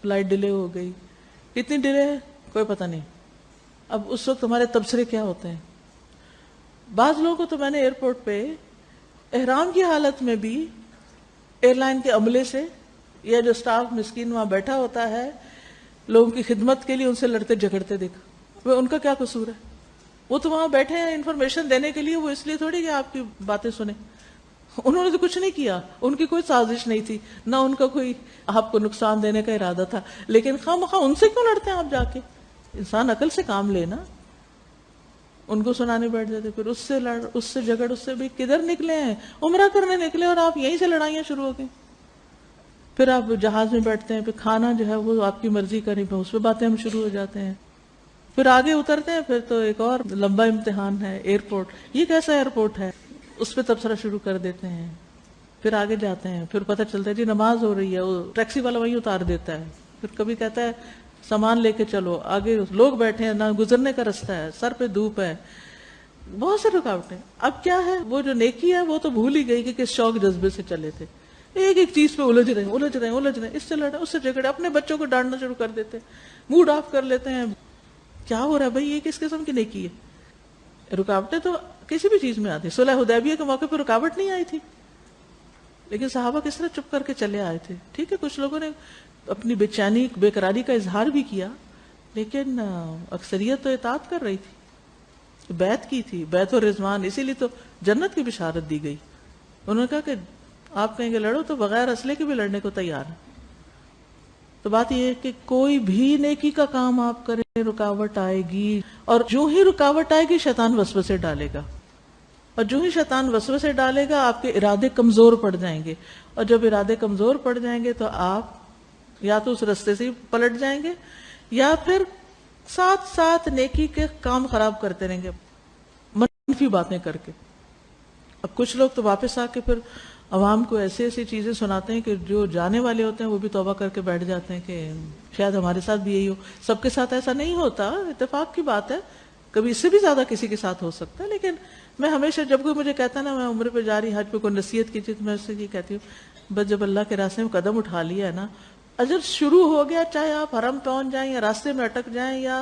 فلائٹ ڈیلے ہو گئی، کتنی ڈیلے ہے کوئی پتہ نہیں. اب اس وقت ہمارے تبصرے کیا ہوتے ہیں. بعض لوگوں کو تو میں نے ایئرپورٹ پہ احرام کی حالت میں بھی ایئر لائن کے عملے سے یا جو سٹاف مسکین وہاں بیٹھا ہوتا ہے لوگوں کی خدمت کے لیے، ان سے لڑتے جھگڑتے دیکھا. وہ ان کا کیا قصور ہے؟ وہ تو وہاں بیٹھے ہیں انفارمیشن دینے کے لیے، وہ اس لیے تھوڑی کہ آپ کی باتیں سنیں. انہوں نے تو کچھ نہیں کیا، ان کی کوئی سازش نہیں تھی، نہ ان کا کوئی آپ کو نقصان دینے کا ارادہ تھا. لیکن خواہ ان سے کیوں لڑتے ہیں آپ جا کے؟ انسان عقل سے کام لے نا. ان کو سنانے بیٹھ جاتے، پھر اس سے لڑ، اس سے جھگڑ، اس سے بھی. کدھر نکلے ہیں؟ عمرہ کرنے نکلے اور آپ یہیں سے لڑائیاں شروع ہو گئی. پھر آپ جہاز میں بیٹھتے ہیں، پھر کھانا جو ہے وہ آپ کی مرضی کا نہیں، پھر اس پہ باتیں ہم شروع ہو جاتے ہیں. پھر آگے اترتے ہیں، پھر تو ایک اور لمبا امتحان ہے ایئرپورٹ. یہ کیسا ایئرپورٹ ہے؟ اس پہ تبصرہ شروع کر دیتے ہیں. پھر آگے جاتے ہیں، پھر پتہ چلتا ہے جی نماز ہو رہی ہے، وہ ٹیکسی والا وہیں اتار دیتا ہے. پھر کبھی کہتا ہے سامان لے کے چلو، آگے لوگ بیٹھے ہیں، نہ گزرنے کا رستہ ہے، سر پہ دھوپ ہے، بہت سے رکاوٹیں. اب کیا ہے، وہ جو نیکی ہے وہ تو بھول ہی گئی کہ کس شوق جذبے سے چلے تھے. ایک ایک چیز پہ الجھ رہے ہیں، اس سے لڑے، اس سے جھگڑے، اپنے بچوں کو ڈانٹنا شروع کر دیتے ہیں، موڈ آف کر لیتے ہیں. کیا ہو رہا ہے بھائی؟ یہ کس قسم کی نیکی ہے؟ رکاوٹیں تو کسی بھی چیز میں آتی. صلح حدیبیہ کے موقع پہ رکاوٹ نہیں آئی تھی، لیکن صحابہ کس طرح چپ کر کے چلے آئے تھے. ٹھیک ہے، کچھ لوگوں نے اپنی بے چینی، بے قراری کا اظہار بھی کیا، لیکن اکثریت تو اطاعت کر رہی تھی، بیعت کی تھی، بیعت و رضوان. اسی لیے تو جنت کی بشارت دی گئی. انہوں نے کہا کہ آپ کہیں گے لڑو تو بغیر اسلحے کے بھی لڑنے کو تیار ہے. تو بات یہ ہے کہ کوئی بھی نیکی کا کام آپ کریں، رکاوٹ آئے گی، اور جو ہی رکاوٹ آئے گی شیطان وسوسے ڈالے گا، اور جو ہی شیطان وسوسے ڈالے گا آپ کے ارادے کمزور پڑ جائیں گے. اور جب ارادے کمزور پڑ جائیں گے تو آپ یا تو اس رستے سے ہی پلٹ جائیں گے، یا پھر ساتھ ساتھ نیکی کے کام خراب کرتے رہیں گے منفی باتیں کر کے. اب کچھ لوگ تو واپس آ کے پھر عوام کو ایسی ایسی چیزیں سناتے ہیں کہ جو جانے والے ہوتے ہیں وہ بھی توبہ کر کے بیٹھ جاتے ہیں کہ شاید ہمارے ساتھ بھی یہی ہو. سب کے ساتھ ایسا نہیں ہوتا، اتفاق کی بات ہے، کبھی اس سے بھی زیادہ کسی کے ساتھ ہو سکتا ہے. لیکن میں ہمیشہ جب کوئی مجھے کہتا ہے نا میں عمرے پہ جا رہی، حج پہ کوئی نصیحت کیجیے، تو میں اس سے یہ کہتی ہوں بس جب اللہ کے راستے میں قدم اٹھا لیا ہے نا، اجر شروع ہو گیا، چاہے آپ حرم پہنچ جائیں یا راستے میں اٹک جائیں یا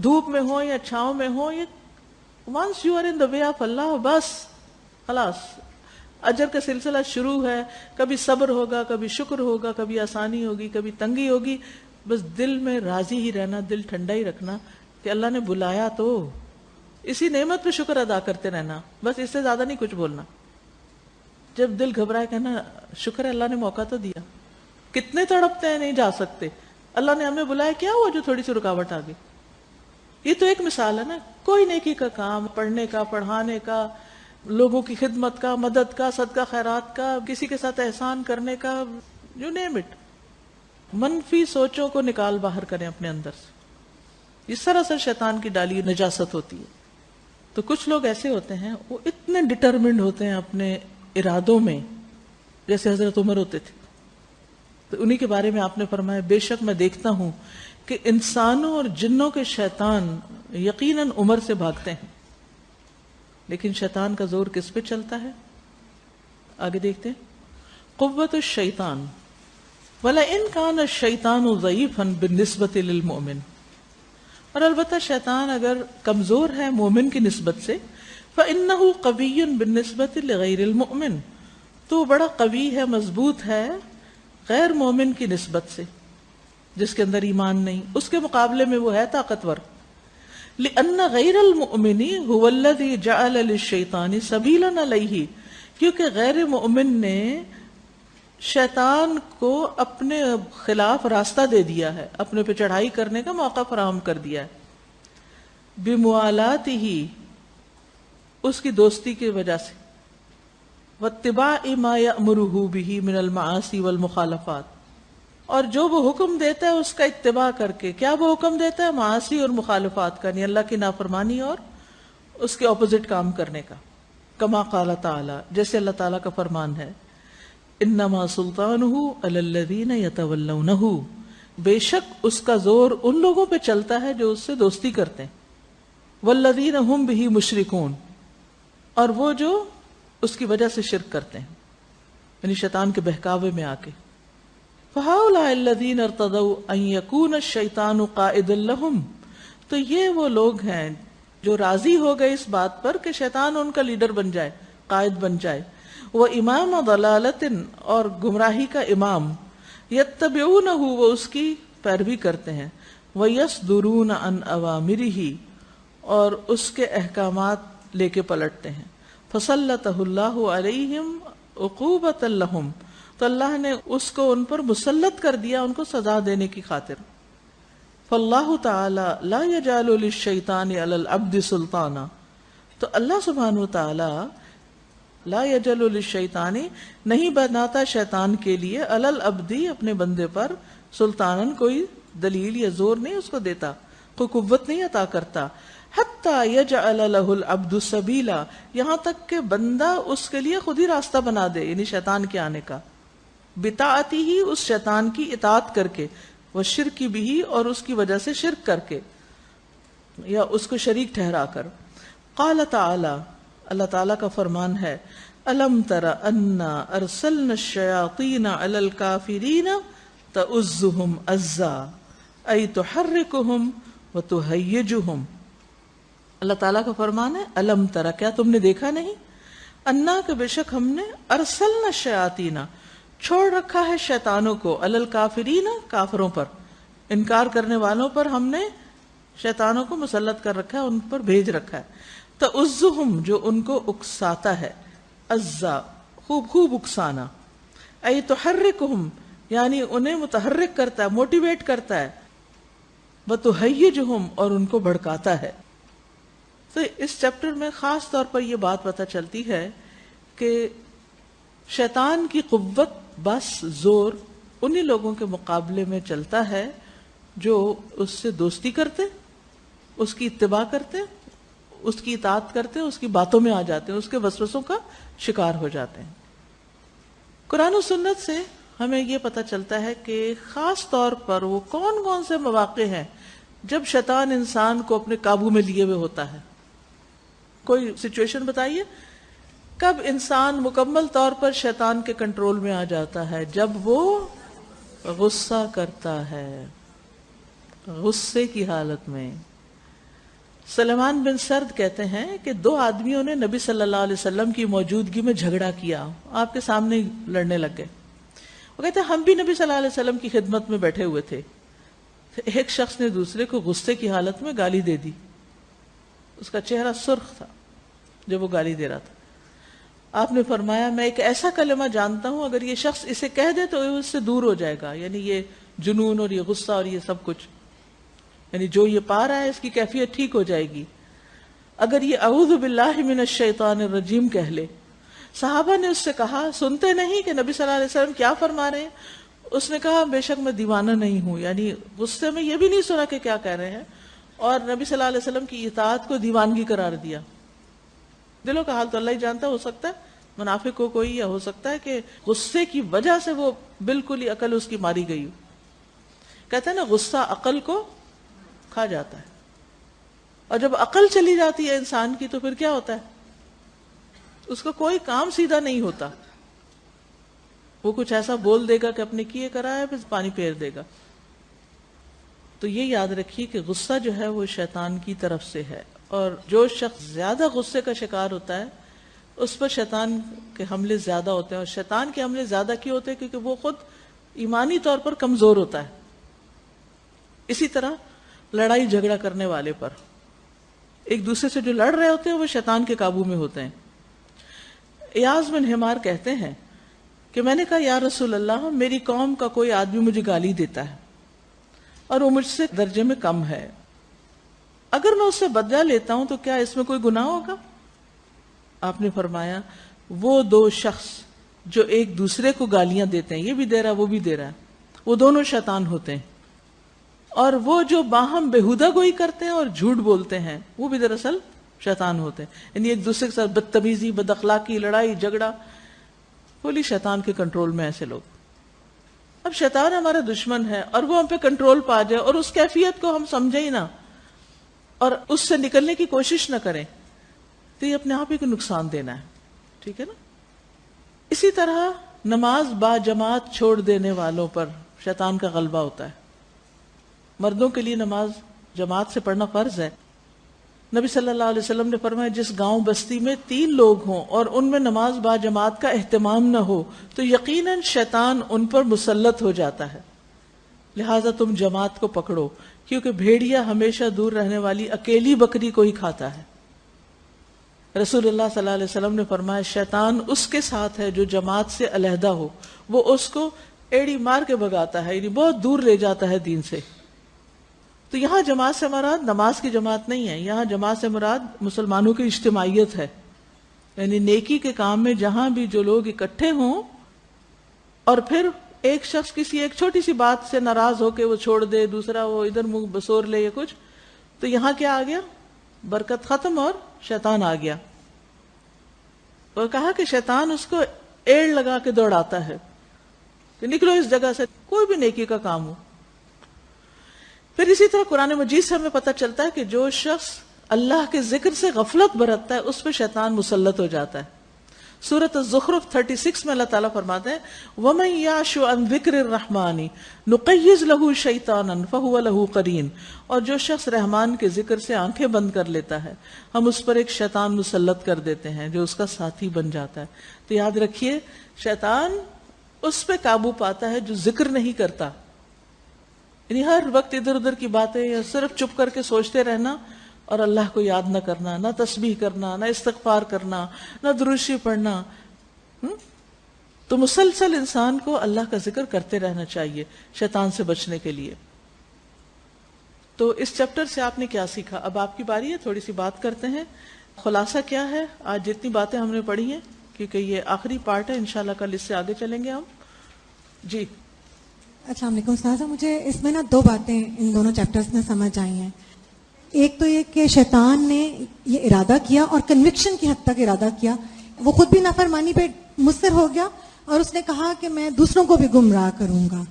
دھوپ میں ہوں یا چھاؤں میں ہوں، یہ once you are in the way of اللہ، بس خلاص اجر کا سلسلہ شروع ہے. کبھی صبر ہوگا، کبھی شکر ہوگا، کبھی آسانی ہوگی، کبھی تنگی ہوگی. بس دل میں راضی ہی رہنا، دل ٹھنڈا ہی رکھنا کہ اللہ نے بلایا تو اسی نعمت پہ شکر ادا کرتے رہنا، بس اس سے زیادہ نہیں کچھ بولنا. جب دل گھبرائے کہنا شکر ہے اللہ نے موقع تو دیا. کتنے تڑپتے ہیں نہیں جا سکتے، اللہ نے ہمیں بلایا، کیا ہوا جو تھوڑی سی رکاوٹ آ گئی. یہ تو ایک مثال ہے نا. کوئی نیکی کا کام، پڑھنے کا، پڑھانے کا، لوگوں کی خدمت کا، مدد کا، صدقہ خیرات کا، کسی کے ساتھ احسان کرنے کا، یو نیم اٹ. منفی سوچوں کو نکال باہر کریں اپنے اندر سے. اس سراسر شیطان کی ڈالی نجاست ہوتی ہے. تو کچھ لوگ ایسے ہوتے ہیں، وہ اتنے ڈٹرمنڈ ہوتے ہیں اپنے ارادوں میں، جیسے حضرت عمر ہوتے تھے. تو انہی کے بارے میں آپ نے فرمایا بے شک میں دیکھتا ہوں کہ انسانوں اور جنوں کے شیطان یقیناً عمر سے بھاگتے ہیں، لیکن شیطان کا زور کس پہ چلتا ہے؟ آگے دیکھتے ہیں. قوت الشیطان وَلَئِنْ كَانَ الشَّيْطَانُ ضَعِيفًا بِالنِّسْبَةِ لِلْمُؤْمِنِ، اور البتہ شیطان اگر کمزور ہے مومن کی نسبت سے، فَإِنَّهُ قَوِيٌّ بِالنِّسْبَةِ لِغَيْرِ الْمُؤْمِنِ، تو وہ بڑا قوی ہے، مضبوط ہے غیر مومن کی نسبت سے، جس کے اندر ایمان نہیں، اس کے مقابلے میں وہ ہے طاقتور. لِأَنَّ غَيْرَ الْمُؤْمِنِ هُوَ الَّذِي جَعَلَ لِلشَّيْطَانِ سَبِيلًا عَلَيْهِ، کیونکہ غیر مومن نے شیطان کو اپنے خلاف راستہ دے دیا ہے، اپنے پہ چڑھائی کرنے کا موقع فراہم کر دیا ہے. بِمُوَالَاتِهِ، اس کی دوستی کی وجہ سے، وَاتِّبَاعِ مَا يَأْمُرُهُ بِهِ مِنَ الْمَعَاصِي وَالْمُخَالَفَاتِ، اور جو وہ حکم دیتا ہے اس کا اتباع کر کے. کیا وہ حکم دیتا ہے؟ معاصی اور مخالفات کا، یعنی اللہ کی نافرمانی اور اس کے اپوزٹ کام کرنے کا. کما قال تعالی، جیسے اللہ تعالیٰ کا فرمان ہے، انما سلطانہ علی الذین یتولونہ، بے شک اس کا زور ان لوگوں پہ چلتا ہے جو اس سے دوستی کرتے ہیں، والذین ہم بہ مشرکون، اور وہ جو اس کی وجہ سے شرک کرتے ہیں، یعنی شیطان کے بہکاوے میں آ کے۔ فہؤلاء الذین ارتضوا ان یکون الشیطان قائدا لہم، تو یہ وہ لوگ ہیں جو راضی ہو گئے اس بات پر کہ شیطان ان کا لیڈر بن جائے، قائد بن جائے، وہ امام ضلالت، اور گمراہی کا امام، یتبعونہ، وہ اس کی پیروی کرتے ہیں، ویصدرون عن اوامرہ، اور اس کے احکامات لے کے پلٹتے ہیں، فسلطہ اللہ علیہم عقوبۃ لہم، تو اللہ نے اس کو ان پر مسلط کر دیا ان کو سزا دینے کی خاطر۔ فاللہ تعالی لا یجعل للشیطان علی العبد سلطانا، تو اللہ سبحانہ وتعالی لا یجعل للشیطان، نہیں بناتا شیطان کے لیے، علی العبد، اپنے بندے پر، سلطانن، کوئی دلیل یا زور نہیں اس کو دیتا، کوئی قوت نہیں عطا کرتا، حتی یجعل لہ العبد سبیلا، یہاں تک کہ بندہ اس کے لیے خود ہی راستہ بنا دے، یعنی شیطان کے آنے کا، بطاعتی ہی، اس شیطان کی اطاعت کر کے، والشرک بھی، اور اس کی وجہ سے شرک کر کے یا اس کو شریک ٹھہرا کر۔ قال تعالی، اللہ تعالیٰ کا فرمان ہے، الم تر انا ارسلنا الشیاطین علی الکافرین تؤزهم عزا ای تحرکهم وتہیجهم۔ اللہ تعالیٰ کا فرمان ہے، الم تر، کیا تم نے دیکھا نہیں، انا، کہ بے شک ہم نے، ارسلنا الشیاطین، چھوڑ رکھا ہے شیطانوں کو، علی الکافرین، کافروں پر، انکار کرنے والوں پر ہم نے شیطانوں کو مسلط کر رکھا ہے، ان پر بھیج رکھا ہے، تؤزهم، جو ان کو اکساتا ہے، عزا، خوب خوب اکسانا، ای تحرکهم، یعنی انہیں متحرک کرتا ہے، موٹیویٹ کرتا ہے، وتہیجهم، اور ان کو بھڑکاتا ہے۔ تو اس چیپٹر میں خاص طور پر یہ بات پتہ چلتی ہے کہ شیطان کی قوت، بس، زور انہی لوگوں کے مقابلے میں چلتا ہے جو اس سے دوستی کرتے، اس کی اتباع کرتے، اس کی اطاعت کرتے، اس کی باتوں میں آ جاتے ہیں، اس کے وسوسوں کا شکار ہو جاتے ہیں۔ قرآن و سنت سے ہمیں یہ پتہ چلتا ہے کہ خاص طور پر وہ کون کون سے مواقع ہیں جب شیطان انسان کو اپنے قابو میں لیے ہوئے ہوتا ہے۔ کوئی سچویشن بتائیے کب انسان مکمل طور پر شیطان کے کنٹرول میں آ جاتا ہے؟ جب وہ غصہ کرتا ہے، غصے کی حالت میں۔ سلیمان بن سرد کہتے ہیں کہ دو آدمیوں نے نبی صلی اللہ علیہ وسلم کی موجودگی میں جھگڑا کیا، آپ کے سامنے لڑنے لگ گئے۔ وہ کہتے ہیں ہم بھی نبی صلی اللہ علیہ وسلم کی خدمت میں بیٹھے ہوئے تھے، ایک شخص نے دوسرے کو غصے کی حالت میں گالی دے دی، اس کا چہرہ سرخ تھا جب وہ گالی دے رہا تھا۔ آپ نے فرمایا میں ایک ایسا کلمہ جانتا ہوں اگر یہ شخص اسے کہہ دے تو اس سے دور ہو جائے گا، یعنی یہ جنون اور یہ غصہ اور یہ سب کچھ، یعنی جو یہ پا رہا ہے اس کی کیفیت ٹھیک ہو جائے گی۔ اگر یہ اعوذ باللہ من الشیطان الرجیم کہہ لے۔ صحابہ نے اس سے کہا سنتے نہیں کہ نبی صلی اللہ علیہ وسلم کیا فرما رہے ہیں؟ اس نے کہا بے شک میں دیوانہ نہیں ہوں، یعنی غصے میں یہ بھی نہیں سنا کہ کیا کہہ رہے ہیں، اور نبی صلی اللہ علیہ وسلم کی اطاعت کو دیوانگی قرار دیا۔ دلوں کا حال تو اللہ ہی جانتا، ہو سکتا ہے منافق کو کوئی، یا ہو سکتا ہے کہ غصے کی وجہ سے وہ بالکل ہی عقل اس کی ماری گئی ہو۔ کہتے ہیں نا غصہ عقل کو کھا جاتا ہے، اور جب عقل چلی جاتی ہے انسان کی تو پھر کیا ہوتا ہے؟ اس کو کوئی کام سیدھا نہیں ہوتا، وہ کچھ ایسا بول دے گا کہ اپنے کیے کرا ہے پھر پانی پھیر دے گا۔ تو یہ یاد رکھیے کہ غصہ جو ہے وہ شیطان کی طرف سے ہے، اور جو شخص زیادہ غصے کا شکار ہوتا ہے اس پر شیطان کے حملے زیادہ ہوتے ہیں، اور شیطان کے حملے زیادہ کیوں ہوتے ہیں؟ کیونکہ وہ خود ایمانی طور پر کمزور ہوتا ہے۔ اسی طرح لڑائی جھگڑا کرنے والے پر، ایک دوسرے سے جو لڑ رہے ہوتے ہیں وہ شیطان کے قابو میں ہوتے ہیں۔ ایاز بن حمار کہتے ہیں کہ میں نے کہا یا رسول اللہ، میری قوم کا کوئی آدمی مجھے گالی دیتا ہے اور وہ مجھ سے درجے میں کم ہے، اگر میں اس سے بدلہ لیتا ہوں تو کیا اس میں کوئی گناہ ہوگا؟ آپ نے فرمایا وہ دو شخص جو ایک دوسرے کو گالیاں دیتے ہیں، یہ بھی دے رہا ہے وہ بھی دے رہا ہے، وہ دونوں شیطان ہوتے ہیں، اور وہ جو باہم بےہودہ گوئی کرتے ہیں اور جھوٹ بولتے ہیں وہ بھی دراصل شیطان ہوتے ہیں۔ یعنی ایک دوسرے کے ساتھ بدتمیزی، بد اخلاقی، لڑائی جھگڑا، کلی شیطان کے کنٹرول میں ایسے لوگ۔ اب شیطان ہمارا دشمن ہے اور وہ ہم پہ کنٹرول پا جائے اور اس کیفیت کو ہم سمجھے ہی نہ اور اس سے نکلنے کی کوشش نہ کریں تو یہ اپنے آپ ہی کو نقصان دینا ہے. ٹھیک ہے نا. اسی طرح نماز با جماعت چھوڑ دینے والوں پر شیطان کا غلبہ ہوتا ہے. مردوں کے لیے نماز جماعت سے پڑھنا فرض ہے. نبی صلی اللہ علیہ وسلم نے فرمایا جس گاؤں بستی میں 3 لوگ ہوں اور ان میں نماز با جماعت کا اہتمام نہ ہو تو یقیناً شیطان ان پر مسلط ہو جاتا ہے. لہٰذا تم جماعت کو پکڑو کیونکہ بھیڑیا ہمیشہ دور رہنے والی اکیلی بکری کو ہی کھاتا ہے. رسول اللہ صلی اللہ علیہ وسلم نے فرمایا شیطان اس کے ساتھ ہے جو جماعت سے علیحدہ ہو، وہ اس کو ایڑی مار کے بھگاتا ہے، یعنی بہت دور لے جاتا ہے دین سے. تو یہاں جماعت سے مراد نماز کی جماعت نہیں ہے، یہاں جماعت سے مراد مسلمانوں کی اجتماعیت ہے. یعنی نیکی کے کام میں جہاں بھی جو لوگ اکٹھے ہوں اور پھر ایک شخص کسی ایک چھوٹی سی بات سے ناراض ہو کے وہ چھوڑ دے، دوسرا وہ ادھر منہ بسور لے یا کچھ، تو یہاں کیا آ گیا؟ برکت ختم اور شیطان آ گیا. اور کہا کہ شیطان اس کو ایڑ لگا کے دوڑاتا ہے کہ نکلو اس جگہ سے، کوئی بھی نیکی کا کام ہو. پھر اسی طرح قرآن مجید سے ہمیں پتہ چلتا ہے کہ جو شخص اللہ کے ذکر سے غفلت برتتا ہے اس پہ شیطان مسلط ہو جاتا ہے. سورۃ الزخرف 36 میں اللہ تعالیٰ فرماتے ہیں وَمَن يَعْشُ عَن ذِكْرِ الرَّحْمَنِ نُقَيِّضْ لَهُ شَيْطَانًا فَهُوَ لَهُ قَرِينٌ. اور جو شخص رحمان کے ذکر سے آنکھیں بند کر لیتا ہے ہم اس پر ایک شیطان مسلط کر دیتے ہیں جو اس کا ساتھی بن جاتا ہے. تو یاد رکھیے شیطان اس پہ قابو پاتا ہے جو ذکر نہیں کرتا، یعنی ہر وقت ادھر ادھر کی باتیں یا صرف چپ کر کے سوچتے رہنا اور اللہ کو یاد نہ کرنا، نہ تسبیح کرنا، نہ استغفار کرنا، نہ درود شریف پڑھنا. تو مسلسل انسان کو اللہ کا ذکر کرتے رہنا چاہیے شیطان سے بچنے کے لیے. تو اس چیپٹر سے آپ نے کیا سیکھا؟ اب آپ کی باری ہے، تھوڑی سی بات کرتے ہیں. خلاصہ کیا ہے آج جتنی باتیں ہم نے پڑھی ہیں، کیونکہ یہ آخری پارٹ ہے، انشاءاللہ کل اس سے آگے چلیں گے ہم. جی السلام علیکم استاذہ. مجھے اس میں 2 باتیں ان دونوں چیپٹرز میں سمجھ آئی ہیں. ایک تو یہ کہ شیطان نے یہ ارادہ کیا اور کنوکشن کی حد تک ارادہ کیا، وہ خود بھی نافرمانی پہ مصر ہو گیا اور اس نے کہا کہ میں دوسروں کو بھی گمراہ کروں گا.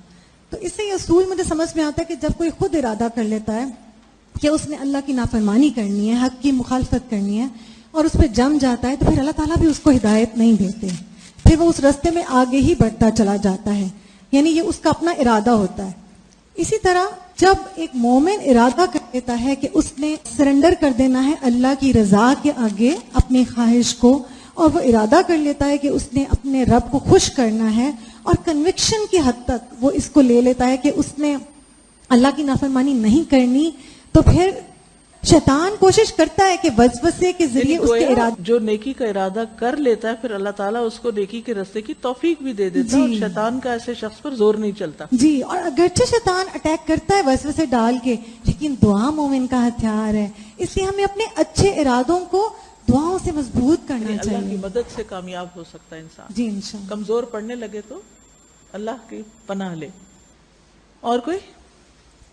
تو اس سے یہ اصول مجھے سمجھ میں آتا ہے کہ جب کوئی خود ارادہ کر لیتا ہے کہ اس نے اللہ کی نافرمانی کرنی ہے، حق کی مخالفت کرنی ہے اور اس پہ جم جاتا ہے تو پھر اللہ تعالیٰ بھی اس کو ہدایت نہیں دیتے، پھر وہ اس راستے میں آگے ہی بڑھتا چلا جاتا ہے. یعنی یہ اس کا اپنا ارادہ ہوتا ہے. اسی طرح جب ایک مومن ارادہ کر لیتا ہے کہ اس نے سرنڈر کر دینا ہے اللہ کی رضا کے آگے اپنی خواہش کو، اور وہ ارادہ کر لیتا ہے کہ اس نے اپنے رب کو خوش کرنا ہے اور کنوکشن کی حد تک وہ اس کو لے لیتا ہے کہ اس نے اللہ کی نافرمانی نہیں کرنی، تو پھر شیطان کوشش کرتا ہے کہ وسوسے کے ذریعے اس کے ارادے، جو نیکی کا ارادہ کر لیتا ہے پھر اللہ تعالیٰ اس کو نیکی کے راستے کی توفیق بھی دے دیتا ہے اور شیطان کا ایسے شخص پر زور نہیں چلتا. جی. اور اگرچہ شیطان اٹیک کرتا ہے وسوسے ڈال کے، لیکن دعا مومن کا ہتھیار ہے، اس لیے ہمیں اپنے اچھے ارادوں کو دعاؤں سے مضبوط کرنا چاہیے. اللہ کی مدد سے کامیاب ہو سکتا ہے انسان. جی انشاءاللہ. کمزور پڑنے لگے تو اللہ کی پناہ لے. اور کوئی؟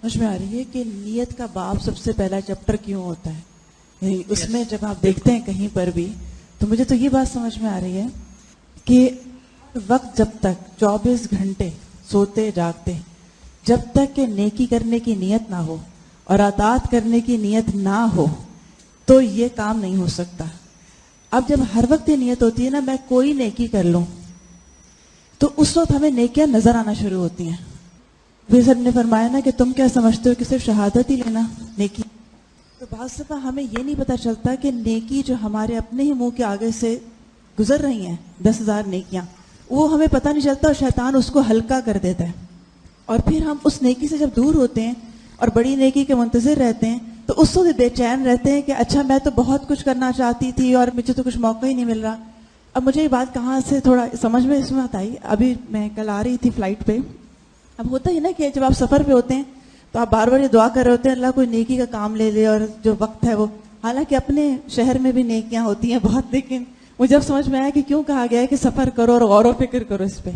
مجھ میں آ رہی ہے کہ نیت کا باب سب سے پہلا چیپٹر کیوں ہوتا ہے، یعنی اس میں جب آپ دیکھتے ہیں کہیں پر بھی، تو مجھے تو یہ بات سمجھ میں آ رہی ہے کہ وقت جب تک 24 گھنٹے سوتے جاگتے جب تک کہ نیکی کرنے کی نیت نہ ہو اور اطاعت کرنے کی نیت نہ ہو تو یہ کام نہیں ہو سکتا. اب جب ہر وقت یہ نیت ہوتی ہے نا میں کوئی نیکی کر لوں تو اس وقت ہمیں نیکیاں نظر آنا شروع ہوتی ہیں. سر نے فرمایا نا کہ تم کیا سمجھتے ہو کہ صرف شہادت ہی لینا نیکی، تو بعض دفعہ ہمیں یہ نہیں پتہ چلتا کہ نیکی جو ہمارے اپنے ہی منہ کے آگے سے گزر رہی ہیں 10,000 نیکیاں، وہ ہمیں پتہ نہیں چلتا اور شیطان اس کو ہلکا کر دیتا ہے. اور پھر ہم اس نیکی سے جب دور ہوتے ہیں اور بڑی نیکی کے منتظر رہتے ہیں تو اس وقت بے چین رہتے ہیں کہ اچھا میں تو بہت کچھ کرنا چاہتی تھی اور مجھے تو کچھ موقع ہی نہیں مل رہا. اب مجھے یہ بات کہاں سے تھوڑا سمجھ میں اس بات آئی، ابھی میں کل آ رہی تھی فلائٹ پہ. اب ہوتا ہی نا کہ جب آپ سفر پہ ہوتے ہیں تو آپ بار بار یہ دعا کر رہے ہوتے ہیں اللہ کوئی نیکی کا کام لے لے اور جو وقت ہے وہ، حالانکہ اپنے شہر میں بھی نیکیاں ہوتی ہیں بہت، لیکن مجھے اب سمجھ میں آیا کہ کیوں کہا گیا ہے کہ سفر کرو اور غور و فکر کرو اس پہ.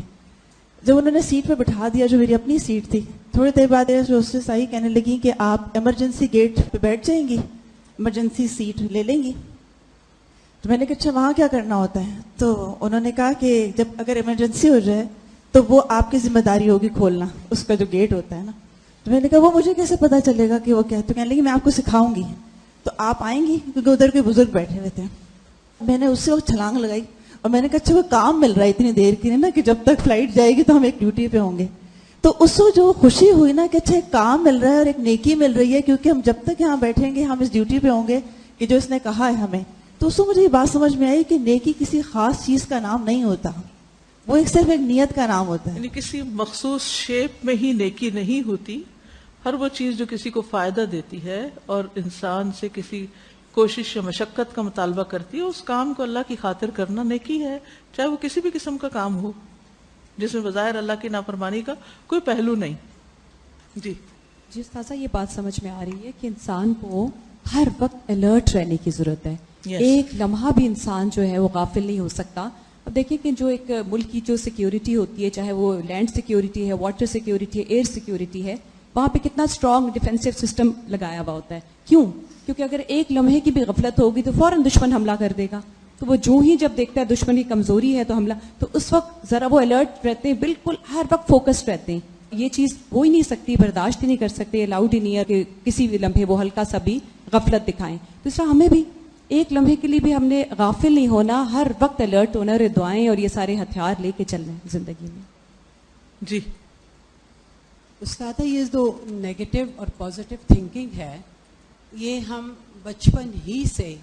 جب انہوں نے سیٹ پہ بٹھا دیا جو میری اپنی سیٹ تھی، تھوڑی دیر بعد جو اس سے صحیح کہنے لگی کہ آپ ایمرجنسی گیٹ پہ بیٹھ جائیں گی، ایمرجنسی سیٹ لے لیں گی. تو میں نے کہا اچھا وہاں کیا کرنا ہوتا ہے؟ تو انہوں نے کہا کہ جب اگر ایمرجنسی ہو جائے تو وہ آپ کی ذمہ داری ہوگی کھولنا اس کا جو گیٹ ہوتا ہے نا. تو میں نے کہا وہ مجھے کیسے پتا چلے گا کہ وہ کیا ہے؟ تو کہنے لگی میں آپ کو سکھاؤں گی. تو آپ آئیں گی کیونکہ ادھر کے بزرگ بیٹھے ہوئے تھے. میں نے اس سے وہ چھلانگ لگائی اور میں نے کہا اچھا وہ کام مل رہا ہے اتنی دیر کی نا کہ جب تک فلائٹ جائے گی تو ہم ایک ڈیوٹی پہ ہوں گے. تو اس کو جو خوشی ہوئی نا کہ اچھا ایک کام مل رہا ہے اور ایک نیکی مل رہی ہے کیونکہ ہم جب تک یہاں بیٹھیں گے ہم اس ڈیوٹی پہ ہوں گے کہ جو اس نے کہا ہے ہمیں. تو اس کو مجھے یہ بات سمجھ میں آئی کہ نیکی کسی خاص چیز کا نام نہیں ہوتا, وہ ایک صرف ایک نیت کا نام ہوتا ہے. یعنی کسی مخصوص شیپ میں ہی نیکی نہیں ہوتی. ہر وہ چیز جو کسی کو فائدہ دیتی ہے اور انسان سے کسی کوشش یا مشقت کا مطالبہ کرتی ہے, اس کام کو اللہ کی خاطر کرنا نیکی ہے, چاہے وہ کسی بھی قسم کا کام ہو جس میں بظاہر اللہ کی نافرمانی کا کوئی پہلو نہیں. جی استاذہ یہ بات سمجھ میں آ رہی ہے کہ انسان کو ہر وقت الرٹ رہنے کی ضرورت ہے. Yes. ایک لمحہ بھی انسان جو ہے وہ غافل نہیں ہو سکتا. اب دیکھیں کہ جو ایک ملک کی جو سیکیورٹی ہوتی ہے, چاہے وہ لینڈ سیکیورٹی ہے, واٹر سیکیورٹی ہے, ایئر سیکیورٹی ہے, وہاں پہ کتنا اسٹرانگ ڈیفینسو سسٹم لگایا ہوا ہوتا ہے. کیوں؟ کیونکہ اگر ایک لمحے کی بھی غفلت ہوگی تو فوراً دشمن حملہ کر دے گا. تو وہ جو ہی جب دیکھتا ہے دشمن کی کمزوری ہے تو حملہ, تو اس وقت ذرا وہ الرٹ رہتے ہیں, بالکل ہر وقت فوکسڈ رہتے ہیں. یہ چیز ہو ہی نہیں سکتی, برداشت ہی نہیں کر سکتے, الاؤڈ ہی نہیں ہے کہ کسی بھی لمحے وہ ہلکا سا بھی غفلت دکھائیں. تو اس طرح ہمیں بھی ایک لمحے کے لیے بھی ہم نے غافل نہیں ہونا, ہر وقت الرٹ ہونا, اور دعائیں اور یہ سارے ہتھیار لے کے چلنا ہے زندگی میں. جی استاد یہ جو نیگیٹو اور پازیٹیو تھنکنگ ہے یہ ہم بچپن ہی سے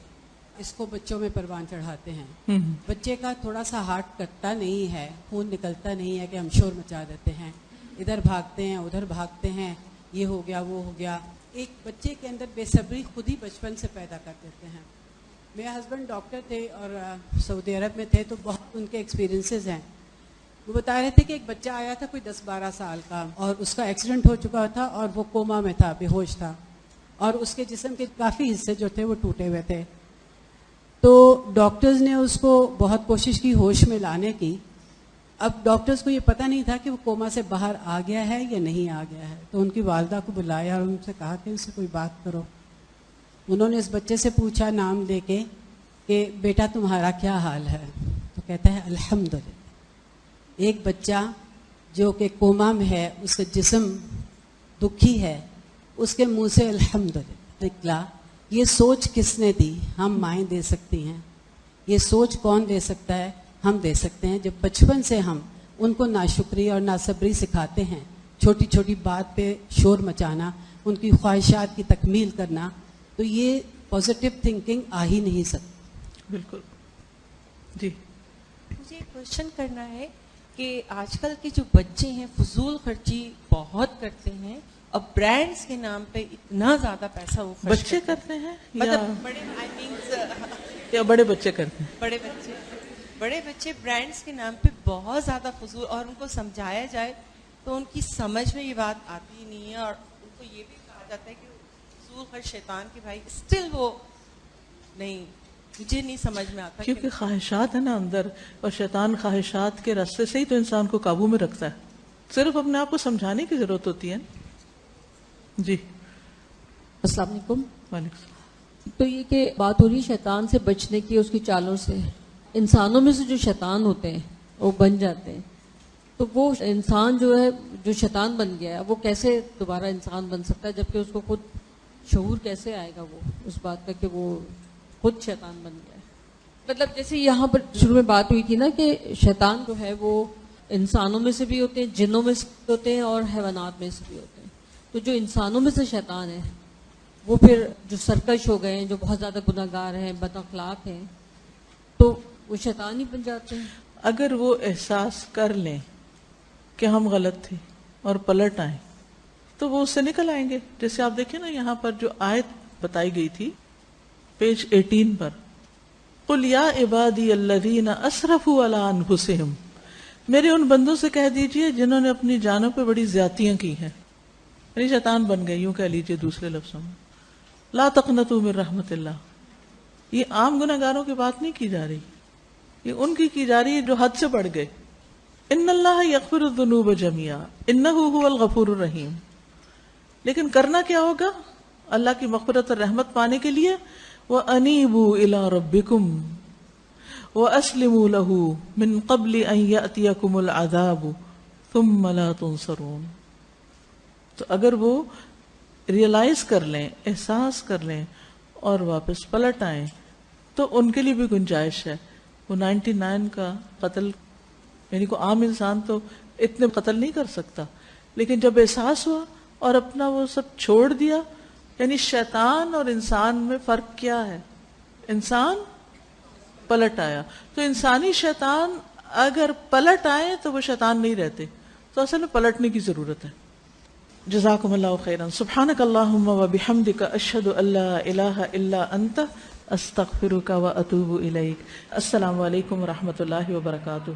اس کو بچوں میں پروان چڑھاتے ہیں. بچے کا تھوڑا سا ہارٹ کٹتا نہیں ہے, خون نکلتا نہیں ہے کہ ہم شور مچا دیتے ہیں, ادھر بھاگتے ہیں ادھر بھاگتے ہیں, یہ ہو گیا وہ ہو گیا. ایک بچے کے اندر بے صبری خود ہی بچپن سے پیدا کر دیتے ہیں. میرے ہسبینڈ ڈاکٹر تھے اور سعودی عرب میں تھے, تو بہت ان کے ایکسپیرینسز ہیں. وہ بتا رہے تھے کہ ایک بچہ آیا تھا کوئی 10-12 سال کا, اور اس کا ایکسیڈنٹ ہو چکا تھا اور وہ کوما میں تھا, بے ہوش تھا, اور اس کے جسم کے کافی حصے جو تھے وہ ٹوٹے ہوئے تھے. تو ڈاکٹرز نے اس کو بہت کوشش کی ہوش میں لانے کی. اب ڈاکٹرز کو یہ پتہ نہیں تھا کہ وہ کوما سے باہر آ گیا ہے یا نہیں آ گیا ہے. تو ان کی والدہ کو بلایا اور ان سے کہا کہ اس سے کوئی بات کرو. انہوں نے اس بچے سے پوچھا نام لے کے کہ بیٹا تمہارا کیا حال ہے؟ تو کہتا ہے الحمدللہ. ایک بچہ جو کہ کوما میں ہے, اس کا جسم دکھی ہے, اس کے منہ سے الحمدللہ نکلا. یہ سوچ کس نے دی؟ ہم مائیں دے سکتی ہیں. یہ سوچ کون دے سکتا ہے؟ ہم دے سکتے ہیں. جب بچپن سے ہم ان کو ناشکری اور ناصبری سکھاتے ہیں, چھوٹی چھوٹی بات پہ شور مچانا, ان کی خواہشات کی تکمیل کرنا, تو یہ پازیٹیو تھنکنگ آ ہی نہیں سکتی. بالکل. جی مجھے ایک کوشچن کرنا ہے کہ آج کل کے جو بچے ہیں فضول خرچی بہت کرتے ہیں, اور برانڈز کے نام پہ اتنا زیادہ پیسہ وہ خرچ بچے کرتے ہیں مطلب بڑے یا بڑے بچے کرتے ہیں؟ بڑے بچے برانڈز کے نام پہ بہت زیادہ فضول, اور ان کو سمجھایا جائے تو ان کی سمجھ میں یہ بات آتی ہی نہیں ہے, اور ان کو یہ بھی کہا جاتا ہے کہ فضول خرچ شیطان کے بھائی. اسٹل وہ نہیں, مجھے نہیں سمجھ میں آتا, کیونکہ خواہشات ہے نا اندر, اور شیطان خواہشات کے راستے سے ہی تو انسان کو قابو میں رکھتا ہے. صرف اپنے آپ کو سمجھانے کی ضرورت ہوتی ہے. جی السلام علیکم. وعلیکم السلام. تو یہ کہ بات ہو رہی ہے شیطان سے بچنے کی, اس کی چالوں سے. انسانوں میں سے جو شیطان ہوتے ہیں وہ بن جاتے ہیں, تو وہ انسان جو ہے جو شیطان بن گیا ہے وہ کیسے دوبارہ انسان بن سکتا ہے, جبکہ اس کو خود شعور کیسے آئے گا وہ اس بات کا کہ وہ خود شیطان بن گیا ہے. مطلب جیسے یہاں پر شروع میں بات ہوئی تھی نا کہ شیطان جو ہے وہ انسانوں میں سے بھی ہوتے ہیں, جنوں میں سے بھی ہوتے ہیں, اور حیوانات میں سے بھی ہوتے ہیں. تو جو انسانوں میں سے شیطان ہے وہ پھر جو سرکش ہو گئے ہیں, جو بہت زیادہ گناہ گار ہیں, بد اخلاق ہیں, تو وہ شیطان ہی بن جاتے ہیں. اگر وہ احساس کر لیں کہ ہم غلط تھے اور پلٹ آئیں تو وہ اس سے نکل آئیں گے. جیسے آپ دیکھیں نا یہاں پر جو آیت بتائی گئی تھی پیج 18 پر, قُلْ يَا عِبَادِيَ الَّذِينَ أَسْرَفُوا عَلَىٰ أَنفُسِهِمْ, میرے ان بندوں سے کہہ دیجئے جنہوں نے اپنی جانوں پہ بڑی زیادتیاں کی ہیں, یعنی شیطان بن گئے, یوں کہہ لیجئے دوسرے لفظوں میں. لا تقنطوا من رحمت اللہ, یہ عام گناہ گاروں کی بات نہیں کی جا رہی, یہ ان کی جا رہی ہے جو حد سے بڑھ گئے. ان اللہ یغفر الذنوب جميعا انہ هو الغفور الرحیم. لیکن کرنا کیا ہوگا اللہ کی مغفرت اور رحمت پانے کے لیے؟ وَأَنِيبُوا إِلَىٰ رَبِّكُمْ وَأَسْلِمُوا لَهُ مِن قَبْلِ أَن يَأْتِيَكُمُ الْعَذَابُ ثم لا تنصرون. تو اگر وہ ریئلائز کر لیں، احساس کر لیں اور واپس پلٹ آئیں تو ان کے لیے بھی گنجائش ہے. وہ 99 کا قتل، یعنی کوئی عام انسان تو اتنے قتل نہیں کر سکتا، لیکن جب احساس ہوا اور اپنا وہ سب چھوڑ دیا. یعنی شیطان اور انسان میں فرق کیا ہے؟ انسان پلٹ آیا. تو انسانی شیطان اگر پلٹ آئے تو وہ شیطان نہیں رہتے، تو اصل میں پلٹنے کی ضرورت ہے. جزاکم اللہ خیرا. سبحانک اللہم و بحمدک اشہد ان لا الہ الا انت استغفرک و اتوب الیک. السلام علیکم و رحمۃ اللہ وبرکاتہ.